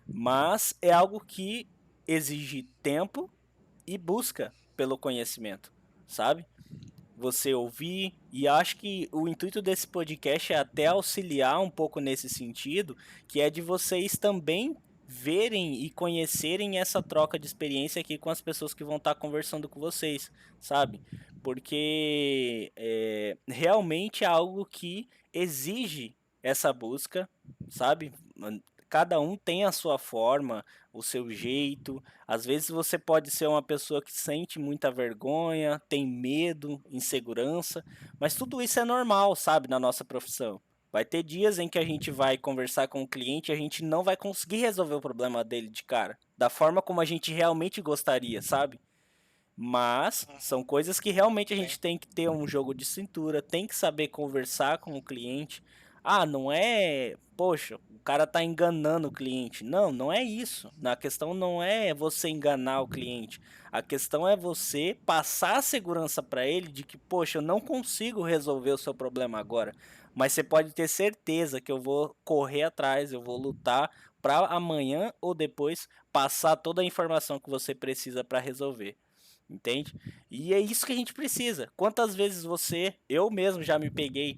Mas é algo que exige tempo e busca pelo conhecimento, sabe? Você ouvir, e acho que o intuito desse podcast é até auxiliar um pouco nesse sentido, que é de vocês também verem e conhecerem essa troca de experiência aqui com as pessoas que vão estar conversando com vocês, sabe? Porque realmente é algo que exige essa busca, sabe? Cada um tem a sua forma, o seu jeito. Às vezes você pode ser uma pessoa que sente muita vergonha, tem medo, insegurança, mas tudo isso é normal, sabe, na nossa profissão. Vai ter dias em que a gente vai conversar com o cliente e a gente não vai conseguir resolver o problema dele de cara, da forma como a gente realmente gostaria, sabe? Mas são Uhum, coisas que realmente a sim. gente tem que ter um jogo de cintura, tem que saber conversar com o cliente. Ah, não é, poxa, o cara tá enganando o cliente. Não, não é isso. A questão não é você enganar o cliente. A questão é você passar a segurança para ele de que, poxa, eu não consigo resolver o seu problema agora, mas você pode ter certeza que eu vou correr atrás, eu vou lutar para amanhã ou depois passar toda a informação que você precisa para resolver. Entende? E é isso que a gente precisa. Quantas vezes eu mesmo já me peguei,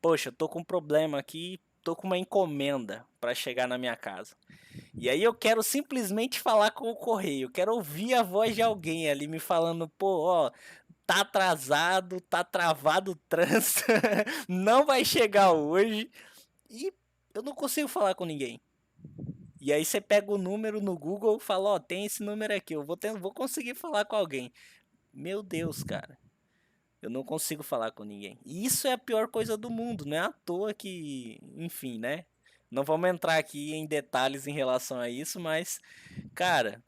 poxa, tô com um problema aqui, tô com uma encomenda para chegar na minha casa. E aí eu quero simplesmente falar com o correio, quero ouvir a voz de alguém ali me falando, pô, ó, tá atrasado, tá travado o trânsito, não vai chegar hoje. E eu não consigo falar com ninguém. E aí você pega o número no Google e fala, ó, tem esse número aqui, vou conseguir falar com alguém. Meu Deus, cara. Eu não consigo falar com ninguém. E isso é a pior coisa do mundo. Não é à toa que, enfim, né? Não vamos entrar aqui em detalhes em relação a isso, mas, cara,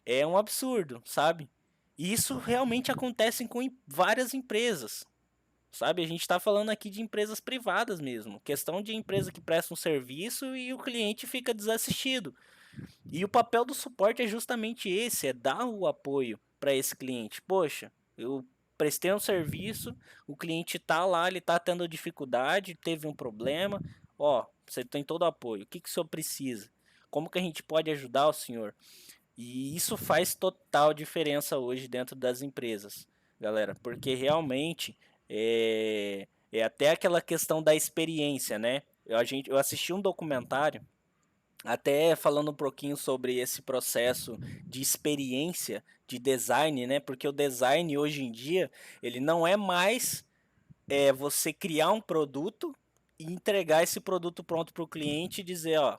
é um absurdo, sabe? E isso realmente acontece com várias empresas, sabe? A gente está falando aqui de empresas privadas mesmo. Questão de empresa que presta um serviço e o cliente fica desassistido. E o papel do suporte é justamente esse, é dar o apoio para esse cliente. Poxa, eu prestei um serviço, o cliente tá lá, ele tá tendo dificuldade, teve um problema, ó, você tem todo o apoio. O que que o senhor precisa? Como que a gente pode ajudar o senhor? E isso faz total diferença hoje dentro das empresas, galera, porque realmente é até aquela questão da experiência, né? Eu assisti um documentário até falando um pouquinho sobre esse processo de experiência de design, né? Porque o design hoje em dia, ele não é mais você criar um produto e entregar esse produto pronto para o cliente e dizer, ó,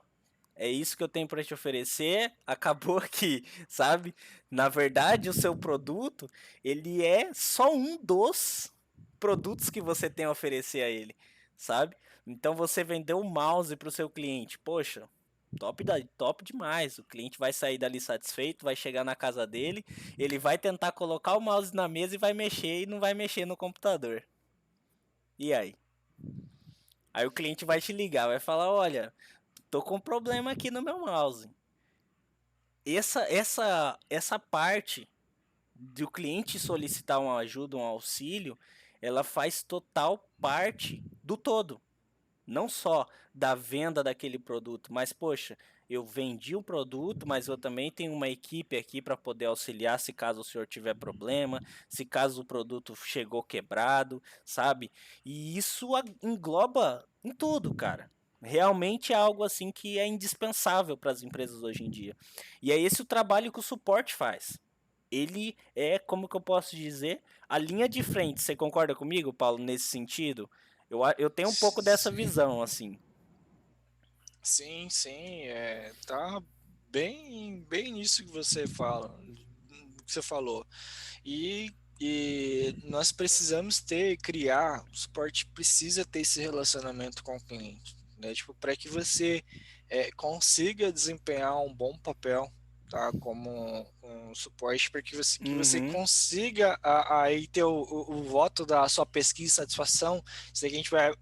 é isso que eu tenho para te oferecer, acabou aqui, sabe? Na verdade, o seu produto, ele é só um dos produtos que você tem a oferecer a ele, sabe? Então você vendeu o mouse para o seu cliente, poxa, top demais. O cliente vai sair dali satisfeito, vai chegar na casa dele, ele vai tentar colocar o mouse na mesa e vai mexer e não vai mexer no computador. E aí? Aí o cliente vai te ligar, vai falar, olha, tô com um problema aqui no meu mouse. Essa parte do cliente solicitar uma ajuda, um auxílio, ela faz total parte do todo. Não só da venda daquele produto, mas poxa, eu vendi o produto, mas eu também tenho uma equipe aqui para poder auxiliar se caso o senhor tiver problema, se caso o produto chegou quebrado, sabe? E isso engloba em tudo, cara. Realmente é algo assim que é indispensável para as empresas hoje em dia. E é esse o trabalho que o suporte faz. Ele é, como que eu posso dizer, a linha de frente. Você concorda comigo, Paulo, nesse sentido? Eu tenho um pouco dessa Sim, visão, assim. sim, sim, tá bem nisso que você fala, que você falou. E nós precisamos criar, o suporte precisa ter esse relacionamento com o cliente, né? Tipo, para que você consiga desempenhar um bom papel, tá? Como um suporte, para que você Uhum, consiga aí ter o voto da sua pesquisa de satisfação. Isso aqui a gente vai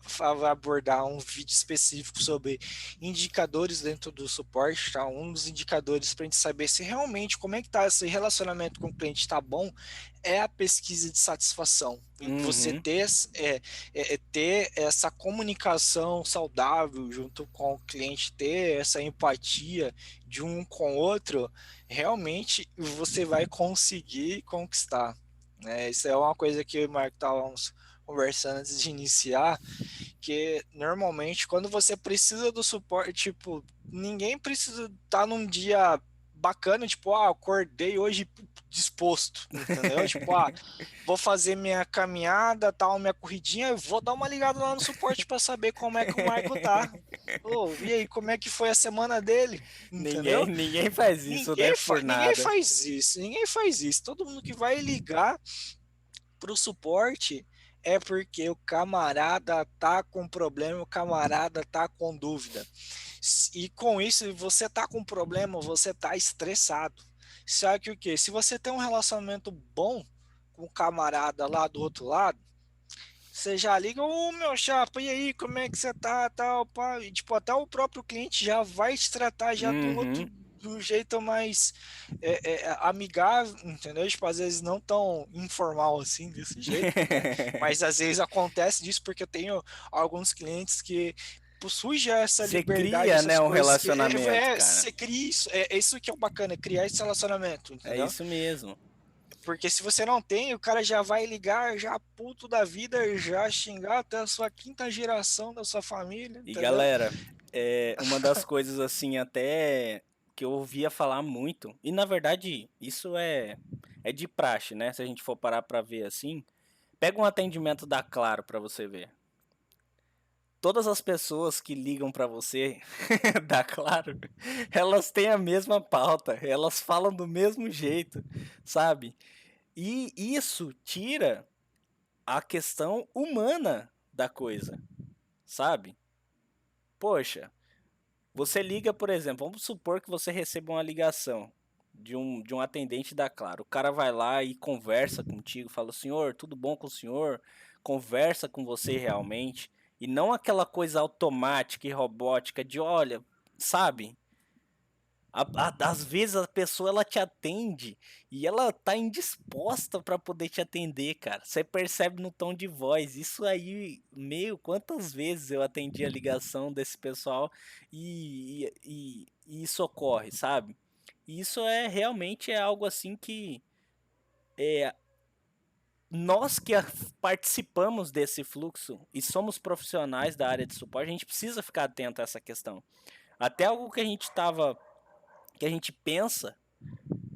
abordar um vídeo específico sobre indicadores dentro do suporte, tá? Um dos indicadores para a gente saber se realmente como é que tá esse relacionamento com o cliente está bom é a pesquisa de satisfação. E você uhum. ter essa comunicação saudável junto com o cliente, ter essa empatia de um com o outro, realmente você vai conseguir conquistar. Né? Isso é uma coisa que eu e o Marco estávamos conversando antes de iniciar, que normalmente quando você precisa do suporte, tipo, ninguém precisa estar num dia bacana, tipo, acordei hoje disposto, entendeu? Tipo, vou fazer minha caminhada, tal, minha corridinha, vou dar uma ligada lá no suporte para saber como é que o Marco tá. Ô, e aí, como é que foi a semana dele? Ninguém, Entendeu? ninguém faz isso, né, por Ninguém nada. faz isso, ninguém faz isso. Todo mundo que vai ligar pro suporte é porque o camarada tá com problema, o camarada tá com dúvida. E com isso, você tá com problema, você tá estressado. Só que o que? Se você tem um relacionamento bom com o camarada lá do outro lado, você já liga, ô meu chapa, e aí, como é que você tá, tal, pá. E, tipo, até o próprio cliente já vai te tratar já de um outro, Uhum. de um jeito mais amigável, entendeu? Tipo, às vezes não tão informal assim, desse jeito, né? Mas às vezes acontece disso porque eu tenho alguns clientes que possuem já essa Você liberdade, cria, né, essas um coisas que relacionamento, cara. você cria isso, é isso que é o bacana, criar esse relacionamento, É entendeu? isso mesmo. Porque se você não tem, o cara já vai ligar, já puto da vida, já xingar até a sua quinta geração da sua família, E entendeu? galera, uma das coisas assim até que eu ouvia falar muito, e na verdade isso é de praxe, né? Se a gente for parar pra ver assim, pega um atendimento da Claro pra você ver. Todas as pessoas que ligam pra você da Claro, elas têm a mesma pauta, elas falam do mesmo jeito, sabe? E isso tira a questão humana da coisa, sabe? Poxa, você liga, por exemplo, vamos supor que você receba uma ligação de um atendente da Claro. O cara vai lá e conversa contigo, fala: Senhor, tudo bom com o senhor? Conversa com você realmente. E não aquela coisa automática e robótica de: olha, sabe? Às vezes a pessoa ela te atende e ela tá indisposta para poder te atender, cara. Você percebe no tom de voz. Isso aí, meio quantas vezes eu atendi a ligação desse pessoal e isso ocorre, sabe? E isso é realmente algo assim que é, nós que participamos desse fluxo e somos profissionais da área de suporte, a gente precisa ficar atento a essa questão. Até algo que a gente pensa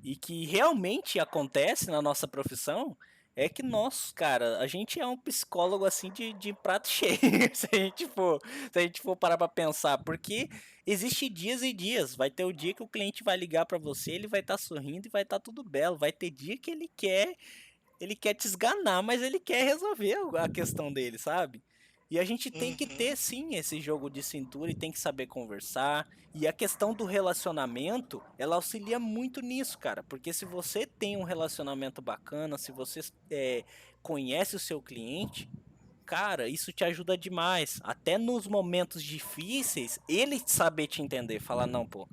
e que realmente acontece na nossa profissão é que nós, cara, a gente é um psicólogo assim de prato cheio, se a gente for parar pra pensar, porque existe dias e dias, vai ter o dia que o cliente vai ligar pra você, ele vai estar sorrindo e vai estar tudo belo, vai ter dia que ele quer te esganar, mas ele quer resolver a questão dele, sabe? E a gente tem que Uhum. ter sim esse jogo de cintura e tem que saber conversar. E a questão do relacionamento, ela auxilia muito nisso, cara. Porque se você tem um relacionamento bacana, se você conhece o seu cliente, cara, isso te ajuda demais. Até nos momentos difíceis, ele saber te entender, falar, não, pô,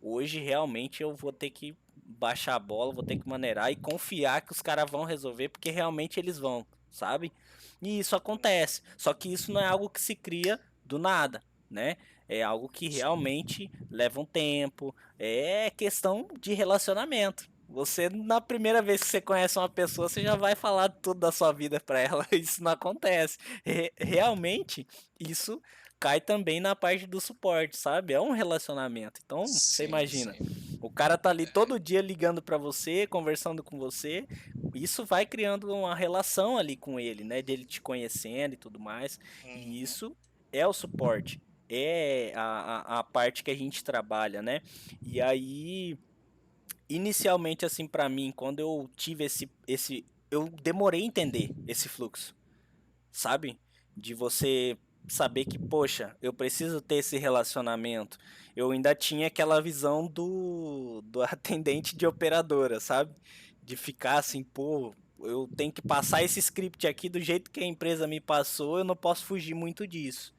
hoje realmente eu vou ter que baixar a bola, vou ter que maneirar e confiar que os caras vão resolver, porque realmente eles vão, sabe? E isso acontece. Só que isso não é algo que se cria do nada, né? É algo que Sim. realmente leva um tempo, é questão de relacionamento. Você, na primeira vez que você conhece uma pessoa, você já vai falar tudo da sua vida pra ela. Isso não acontece. Realmente, isso cai também na parte do suporte, sabe? É um relacionamento. Então, você Sim, imagina, sim. o cara tá ali todo dia ligando pra você, conversando com você, isso vai criando uma relação ali com ele, né? Dele te conhecendo e tudo mais. E Uhum. isso é o suporte, é a parte que a gente trabalha, né? E aí, inicialmente, assim, pra mim, quando eu tive eu demorei a entender esse fluxo, sabe? De você saber que, poxa, eu preciso ter esse relacionamento. Eu ainda tinha aquela visão do atendente de operadora, sabe? De ficar assim, pô, eu tenho que passar esse script aqui do jeito que a empresa me passou, eu não posso fugir muito disso.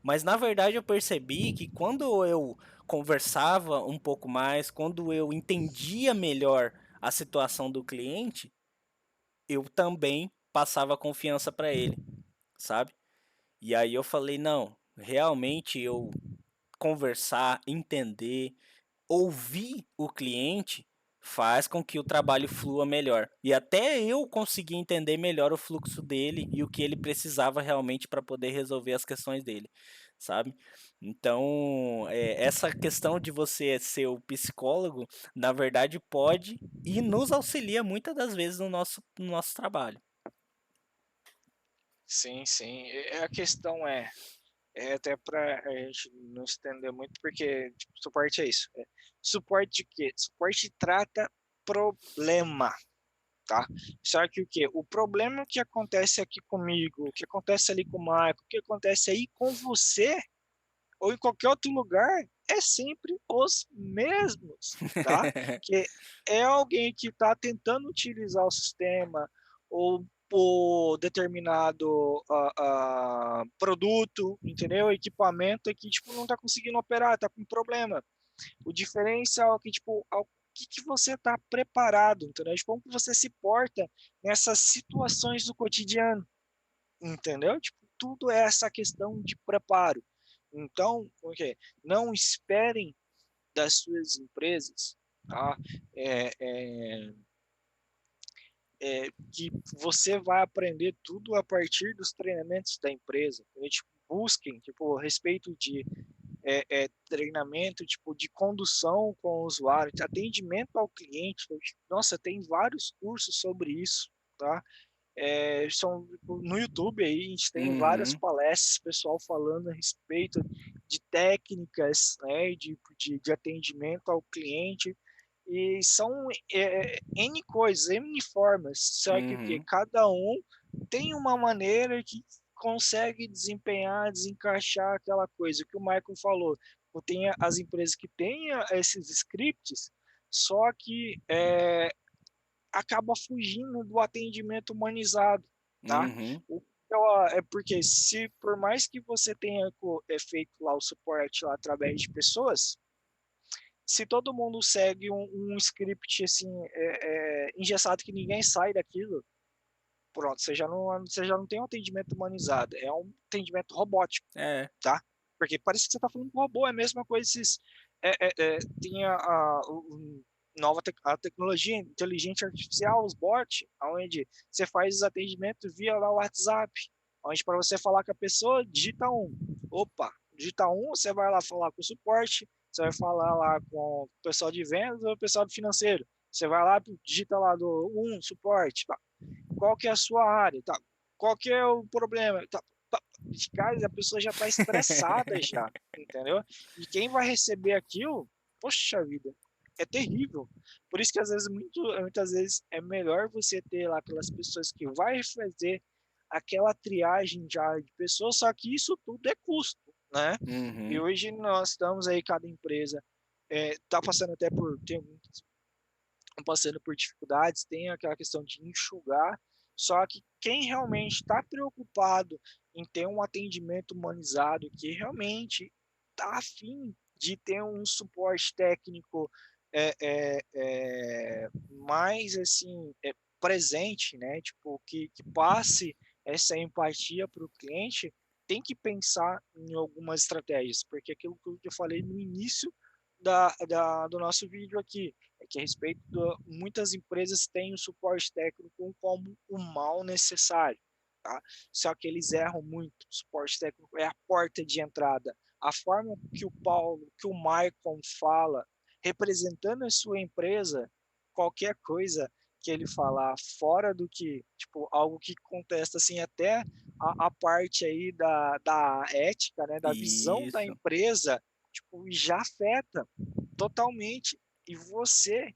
Mas na verdade eu percebi que quando eu conversava um pouco mais, quando eu entendia melhor a situação do cliente, eu também passava confiança para ele, sabe? E aí eu falei, não, realmente eu conversar, entender, ouvir o cliente faz com que o trabalho flua melhor. E até eu consegui entender melhor o fluxo dele e o que ele precisava realmente para poder resolver as questões dele, sabe? Então, essa questão de você ser o psicólogo, na verdade, pode e nos auxilia muitas das vezes no nosso trabalho. Sim, sim. A questão é até para a gente não estender muito, porque tipo, suporte é isso. Suporte de quê? Suporte trata problema, tá? Só que o quê? O problema que acontece aqui comigo, o que acontece ali com o Marco, o que acontece aí com você, ou em qualquer outro lugar, é sempre os mesmos, tá? Que é alguém que está tentando utilizar o sistema ou por determinado produto, entendeu? Equipamento que tipo não está conseguindo operar, está com problema. O diferencial é que tipo ao que você está preparado, entendeu? Como que você se porta nessas situações do cotidiano, entendeu? Tipo, tudo é essa questão de preparo. Então, okay, não esperem das suas empresas, tá? É, é, que você vai aprender tudo a partir dos treinamentos da empresa. Tipo, busquem, tipo, respeito de treinamento, tipo, de condução com o usuário, de atendimento ao cliente. Nossa, tem vários cursos sobre isso, tá? No YouTube aí a gente tem várias Uhum, palestras, pessoal falando a respeito de técnicas, né, de atendimento ao cliente, e são N coisas, N formas, só que o que uhum, cada um tem uma maneira que consegue desempenhar, desencaixar aquela coisa que o Michael falou. Tem as empresas que têm esses scripts, só que acaba fugindo do atendimento humanizado, tá? uhum, É porque se por mais que você tenha feito lá o suporte lá através de pessoas, se todo mundo segue um script assim engessado que ninguém sai daquilo, pronto, você já não tem um atendimento humanizado, é um atendimento robótico, é, tá? Porque parece que você está falando com um robô, é a mesma coisa se tinha a tecnologia inteligente artificial, os bots, onde você faz os atendimentos via lá o WhatsApp, onde para você falar com a pessoa, digita um. Opa, digita um, você vai lá falar com o suporte, você vai falar lá com o pessoal de vendas ou o pessoal do financeiro. Você vai lá, digita lá do suporte, tá? Qual que é a sua área, tá? Qual que é o problema, tá? Cara, a pessoa já está estressada já, entendeu? E quem vai receber aquilo, poxa vida, é terrível. Por isso que às vezes, muitas vezes, é melhor você ter lá aquelas pessoas que vai fazer aquela triagem já de pessoas, só que isso tudo é custo, né? E uhum, hoje nós estamos aí, cada empresa está passando até passando por dificuldades, tem aquela questão de enxugar, só que quem realmente está preocupado em ter um atendimento humanizado, que realmente está afim de ter um suporte técnico mais assim presente, né? Tipo que passe essa empatia para o cliente, tem que pensar em algumas estratégias, porque aquilo que eu falei no início do nosso vídeo aqui, é que a respeito muitas empresas têm o suporte técnico como o mal necessário. tá? Só que eles erram muito. O suporte técnico é a porta de entrada. A forma que o Paulo, que o Maicon fala, representando a sua empresa, qualquer coisa que ele falar fora do que, tipo, algo que contesta, assim, até a parte aí da ética, né, da visão da Isso. empresa, tipo, já afeta totalmente. E você,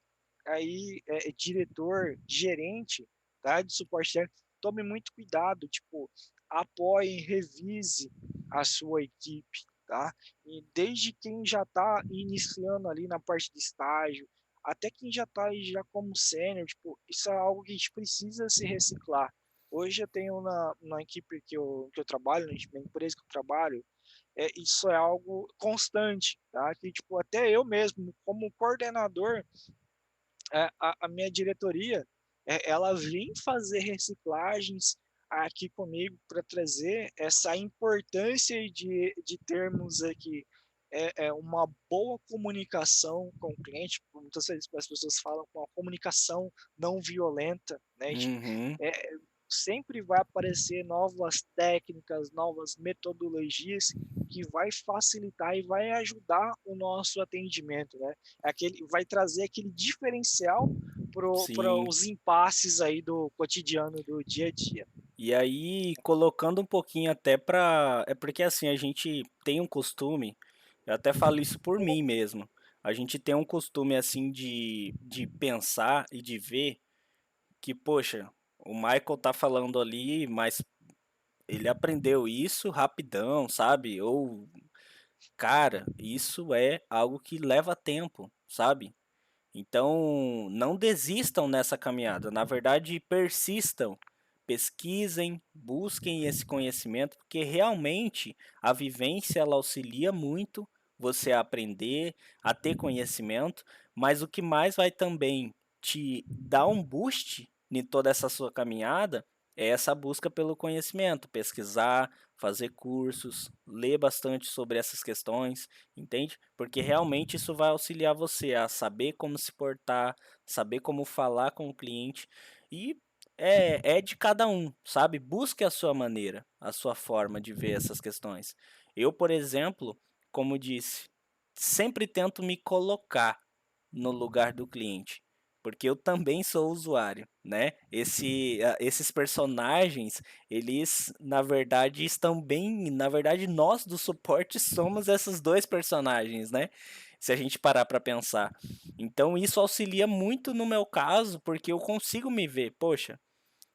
aí, diretor, gerente, tá, de suporte técnico, tome muito cuidado, tipo, apoie, revise a sua equipe, tá? E desde quem já está iniciando ali na parte de estágio, até quem já está aí já como sênior, tipo, isso é algo que a gente precisa se reciclar. Hoje eu tenho na equipe que eu trabalho, na empresa que eu trabalho, isso é algo constante, tá? Que, tipo, até eu mesmo, como coordenador, a minha diretoria, ela vem fazer reciclagens aqui comigo para trazer essa importância de termos aqui uma boa comunicação com o cliente. Muitas vezes as pessoas falam com a comunicação não violenta, né? Tipo, Uhum. é, sempre vai aparecer novas técnicas, novas metodologias que vai facilitar e vai ajudar o nosso atendimento, né? Vai trazer aquele diferencial para Sim. os impasses aí do cotidiano, do dia a dia. E aí, colocando um pouquinho até pra. É porque assim, a gente tem um costume, eu até falo isso por mim mesmo. A gente tem um costume assim de pensar e de ver que, poxa, o Michael tá falando ali, mas ele aprendeu isso rapidão, sabe? Ou, cara, isso é algo que leva tempo, sabe? Então, não desistam nessa caminhada. Na verdade, persistam, pesquisem, busquem esse conhecimento, porque realmente a vivência ela auxilia muito você a aprender, a ter conhecimento, mas o que mais vai também te dar um boost em toda essa sua caminhada é essa busca pelo conhecimento, pesquisar, fazer cursos, ler bastante sobre essas questões, entende? Porque realmente isso vai auxiliar você a saber como se portar, saber como falar com o cliente e é de cada um, sabe? Busque a sua maneira, a sua forma de ver essas questões. Eu, por exemplo, como disse, sempre tento me colocar no lugar do cliente, porque eu também sou usuário, né? Esses personagens, eles na verdade estão bem, na verdade nós do suporte somos esses dois personagens, né? Se a gente parar para pensar. Então isso auxilia muito no meu caso, porque eu consigo me ver, poxa,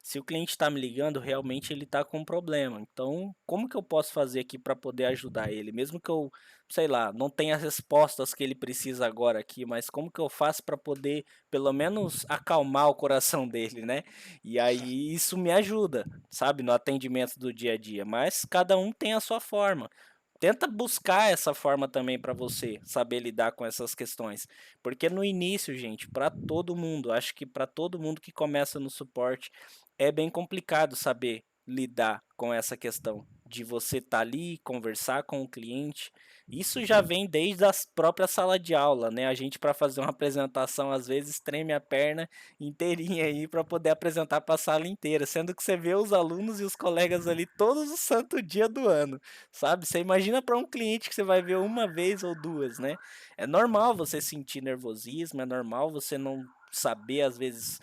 se o cliente está me ligando, realmente ele está com um problema. Então, como que eu posso fazer aqui para poder ajudar ele? Mesmo que eu, sei lá, não tenha as respostas que ele precisa agora aqui, mas como que eu faço para poder, pelo menos, acalmar o coração dele, né? E aí isso me ajuda, sabe, no atendimento do dia a dia. Mas cada um tem a sua forma. Tenta buscar essa forma também para você saber lidar com essas questões, porque no início, gente, para todo mundo, acho que para todo mundo que começa no suporte, é bem complicado saber lidar com essa questão de você estar ali, conversar com o cliente. Isso já vem desde a própria sala de aula, né? A gente para fazer uma apresentação às vezes treme a perna inteirinha aí para poder apresentar para a sala inteira, sendo que você vê os alunos e os colegas ali todos os santo dia do ano, sabe? Você imagina para um cliente que você vai ver uma vez ou duas, né? É normal você sentir nervosismo, é normal você não saber às vezes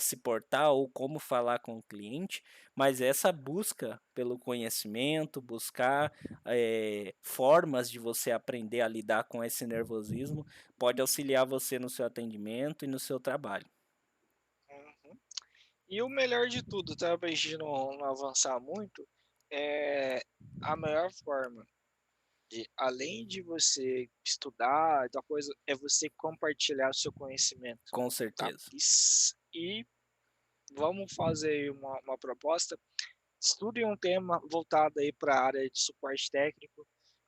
se portar ou como falar com o cliente, mas essa busca pelo conhecimento, buscar formas de você aprender a lidar com esse nervosismo, pode auxiliar você no seu atendimento e no seu trabalho. Uhum. E o melhor de tudo, tá, pra gente não avançar muito, é a melhor forma além de você estudar, da coisa, é você compartilhar o seu conhecimento, Com tá? certeza. E vamos fazer aí uma proposta. Estude um tema voltado aí para a área de suporte técnico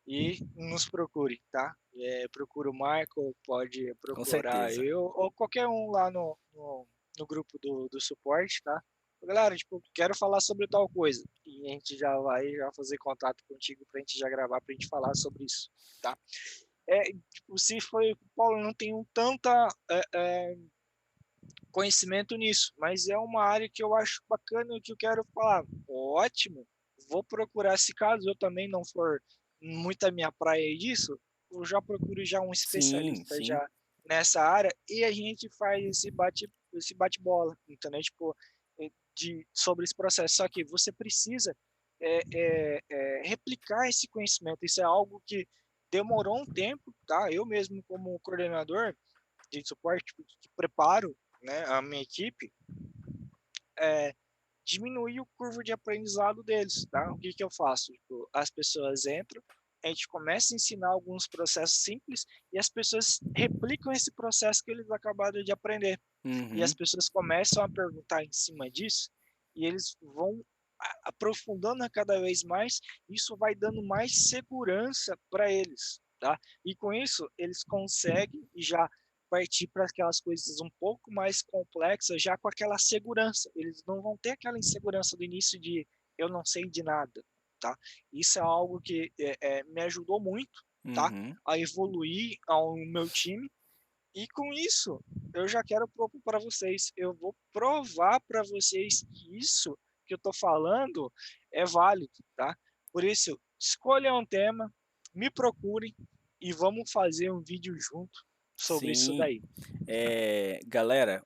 e nos procure, tá? Procura o Michael, pode Com procurar certeza. eu ou qualquer um lá no grupo do suporte, tá? Galera, tipo, quero falar sobre tal coisa. E a gente já vai já fazer contato contigo pra gente já gravar, pra gente falar sobre isso, tá? Tipo, se foi, Paulo, não tenho tanta conhecimento nisso, mas é uma área que eu acho bacana e que eu quero falar, ótimo, vou procurar, se caso eu também não for muito a minha praia disso, eu já procuro já um Sim, especialista sim. já nessa área e a gente faz esse bate-bola, entendeu? Tipo, sobre esse processo. Só que você precisa replicar esse conhecimento. Isso é algo que demorou um tempo, tá? Eu mesmo como coordenador de suporte, tipo, que preparo, né, a minha equipe, é, diminuir o curvo de aprendizado deles, tá? O que que eu faço? Tipo, as pessoas entram, a gente começa a ensinar alguns processos simples e as pessoas replicam esse processo que eles acabaram de aprender. E as Uhum, pessoas começam a perguntar em cima disso e eles vão aprofundando a cada vez mais, isso vai dando mais segurança para eles, tá? E com isso eles conseguem já partir para aquelas coisas um pouco mais complexas, já com aquela segurança. Eles não vão ter aquela insegurança do início de eu não sei de nada, tá? Isso é algo que me ajudou muito, tá? uhum. A evoluir ao meu time e com isso, eu já quero propor para vocês, eu vou provar para vocês que isso que eu estou falando é válido, tá? Por isso, escolha um tema, me procurem e vamos fazer um vídeo junto sobre isso Sim. daí. Galera,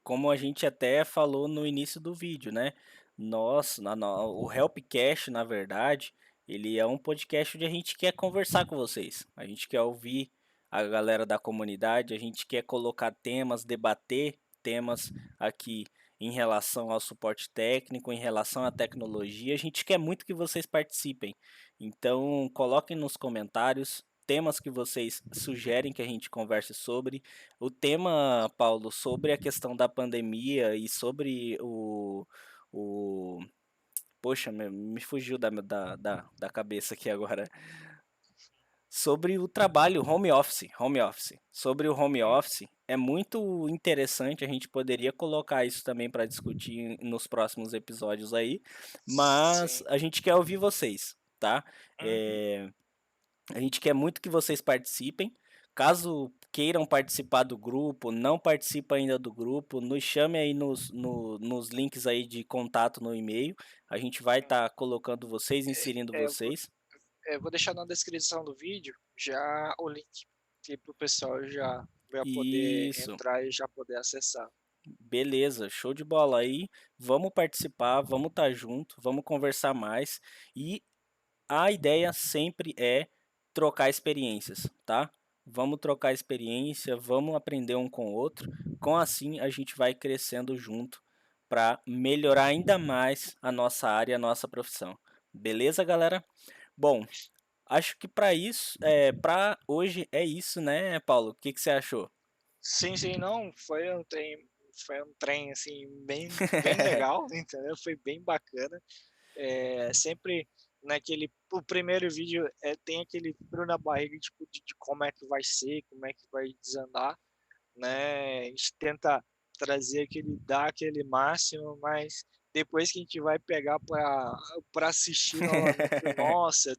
como a gente até falou no início do vídeo, né? O Helpcast, na verdade, ele é um podcast onde a gente quer conversar com vocês. A gente quer ouvir a galera da comunidade, a gente quer colocar temas, debater temas aqui em relação ao suporte técnico, em relação à tecnologia. A gente quer muito que vocês participem. Então, coloquem nos comentários temas que vocês sugerem que a gente converse sobre. O tema, Paulo, sobre a questão da pandemia e sobre o poxa, me fugiu da cabeça aqui agora. Sobre o trabalho home office. Sobre o home Uhum. office, é muito interessante, a gente poderia colocar isso também para discutir nos próximos episódios aí, mas Sim. a gente quer ouvir vocês, tá? Uhum. É, a gente quer muito que vocês participem. Caso queiram participar do grupo, não participa ainda do grupo, nos chame aí nos links aí de contato no e-mail. A gente vai estar colocando vocês, inserindo É, eu vou, vocês. vou deixar na descrição do vídeo já o link para o pessoal já vai poder Isso, entrar e já poder acessar. beleza, show de bola aí. Vamos participar, vamos estar junto, vamos conversar mais. E a ideia sempre é trocar experiências, tá? Vamos trocar experiência, vamos aprender um com o outro. Com assim a gente vai crescendo junto para melhorar ainda mais a nossa área, a nossa profissão. Beleza, galera? Bom, acho que para isso, para hoje é isso, né, Paulo? O que que você achou? Sim, sim, não, foi um trem assim bem legal, entendeu? Foi bem bacana. Sempre naquele o primeiro vídeo tem aquele frio na barriga tipo de como é que vai ser, como é que vai desandar, né? A gente tenta trazer aquele dar aquele máximo, mas depois que a gente vai pegar para assistir novamente, nossa,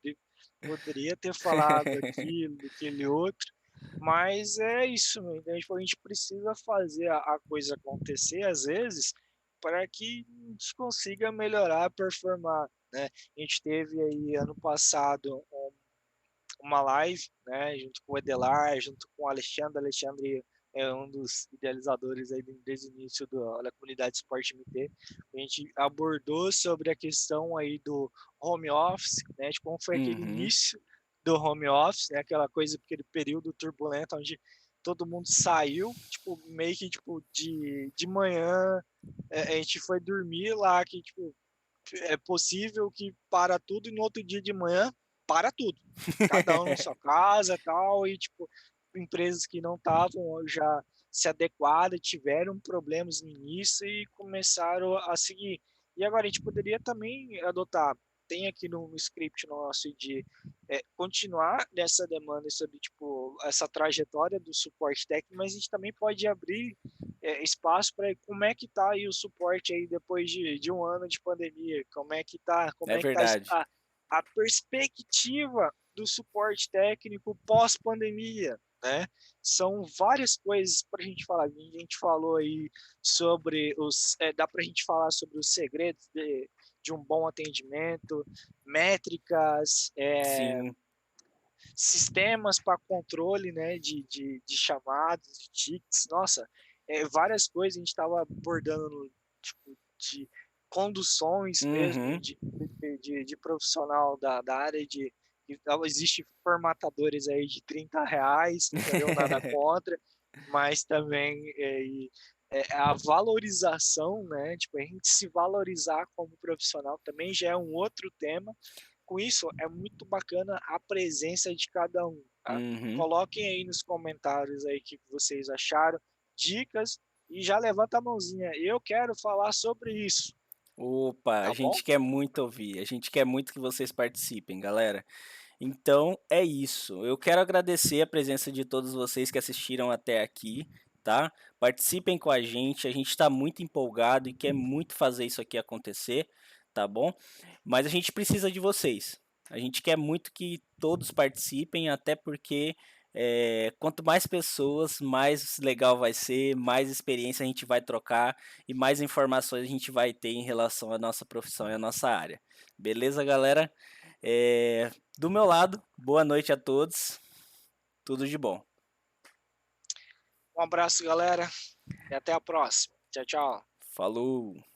poderia ter falado aquilo, aquele outro. Mas é isso, né, a gente precisa fazer a coisa acontecer, às vezes, para que a gente consiga melhorar, performar, né. A gente teve aí ano passado uma live, né, junto com o Edelar, junto com o Alexandre. Alexandre é um dos idealizadores aí desde o início da comunidade Esporte MT. A gente abordou sobre a questão aí do home office, né, de como foi aquele Uhum. início do home office, né, aquela coisa, aquele período turbulento onde todo mundo saiu, tipo, meio que tipo de manhã, a gente foi dormir lá que tipo é possível que para tudo e no outro dia de manhã para tudo. Cada um na sua casa, tal, e tipo, empresas que não estavam já se adequadas, tiveram problemas no início e começaram a seguir. E agora a gente poderia também adotar, tem aqui no script nosso de continuar nessa demanda sobre tipo essa trajetória do suporte técnico, mas a gente também pode abrir espaço para como é que está aí o suporte aí depois de um ano de pandemia, como É é que tá verdade. a perspectiva do suporte técnico pós-pandemia, né? São várias coisas para a gente falar. A gente falou aí sobre dá para a gente falar sobre os segredos de um bom atendimento, métricas, Sim. sistemas para controle, né, de chamadas, de tickets, nossa, várias coisas a gente estava abordando, tipo, de conduções mesmo, Uhum. de profissional da área existe formatadores aí de R$ 30, entendeu? Nada contra, mas também a valorização, né? Tipo, a gente se valorizar como profissional também já é um outro tema. Com isso, é muito bacana a presença de cada um, tá? Uhum. Coloquem aí nos comentários aí o que vocês acharam, dicas, e já levanta a mãozinha. Eu quero falar sobre isso, Opa, a tá bom? gente quer muito ouvir, a gente quer muito que vocês participem, galera. Então é isso. Eu quero agradecer a presença de todos vocês que assistiram até aqui, tá? Participem com a gente está muito empolgado e quer muito fazer isso aqui acontecer, tá bom? Mas a gente precisa de vocês. A gente quer muito que todos participem, até porque quanto mais pessoas, mais legal vai ser, mais experiência a gente vai trocar e mais informações a gente vai ter em relação à nossa profissão e à nossa área. Beleza, galera? Do meu lado, boa noite a todos. Tudo de bom. Um abraço, galera, e até a próxima. Tchau, tchau. Falou!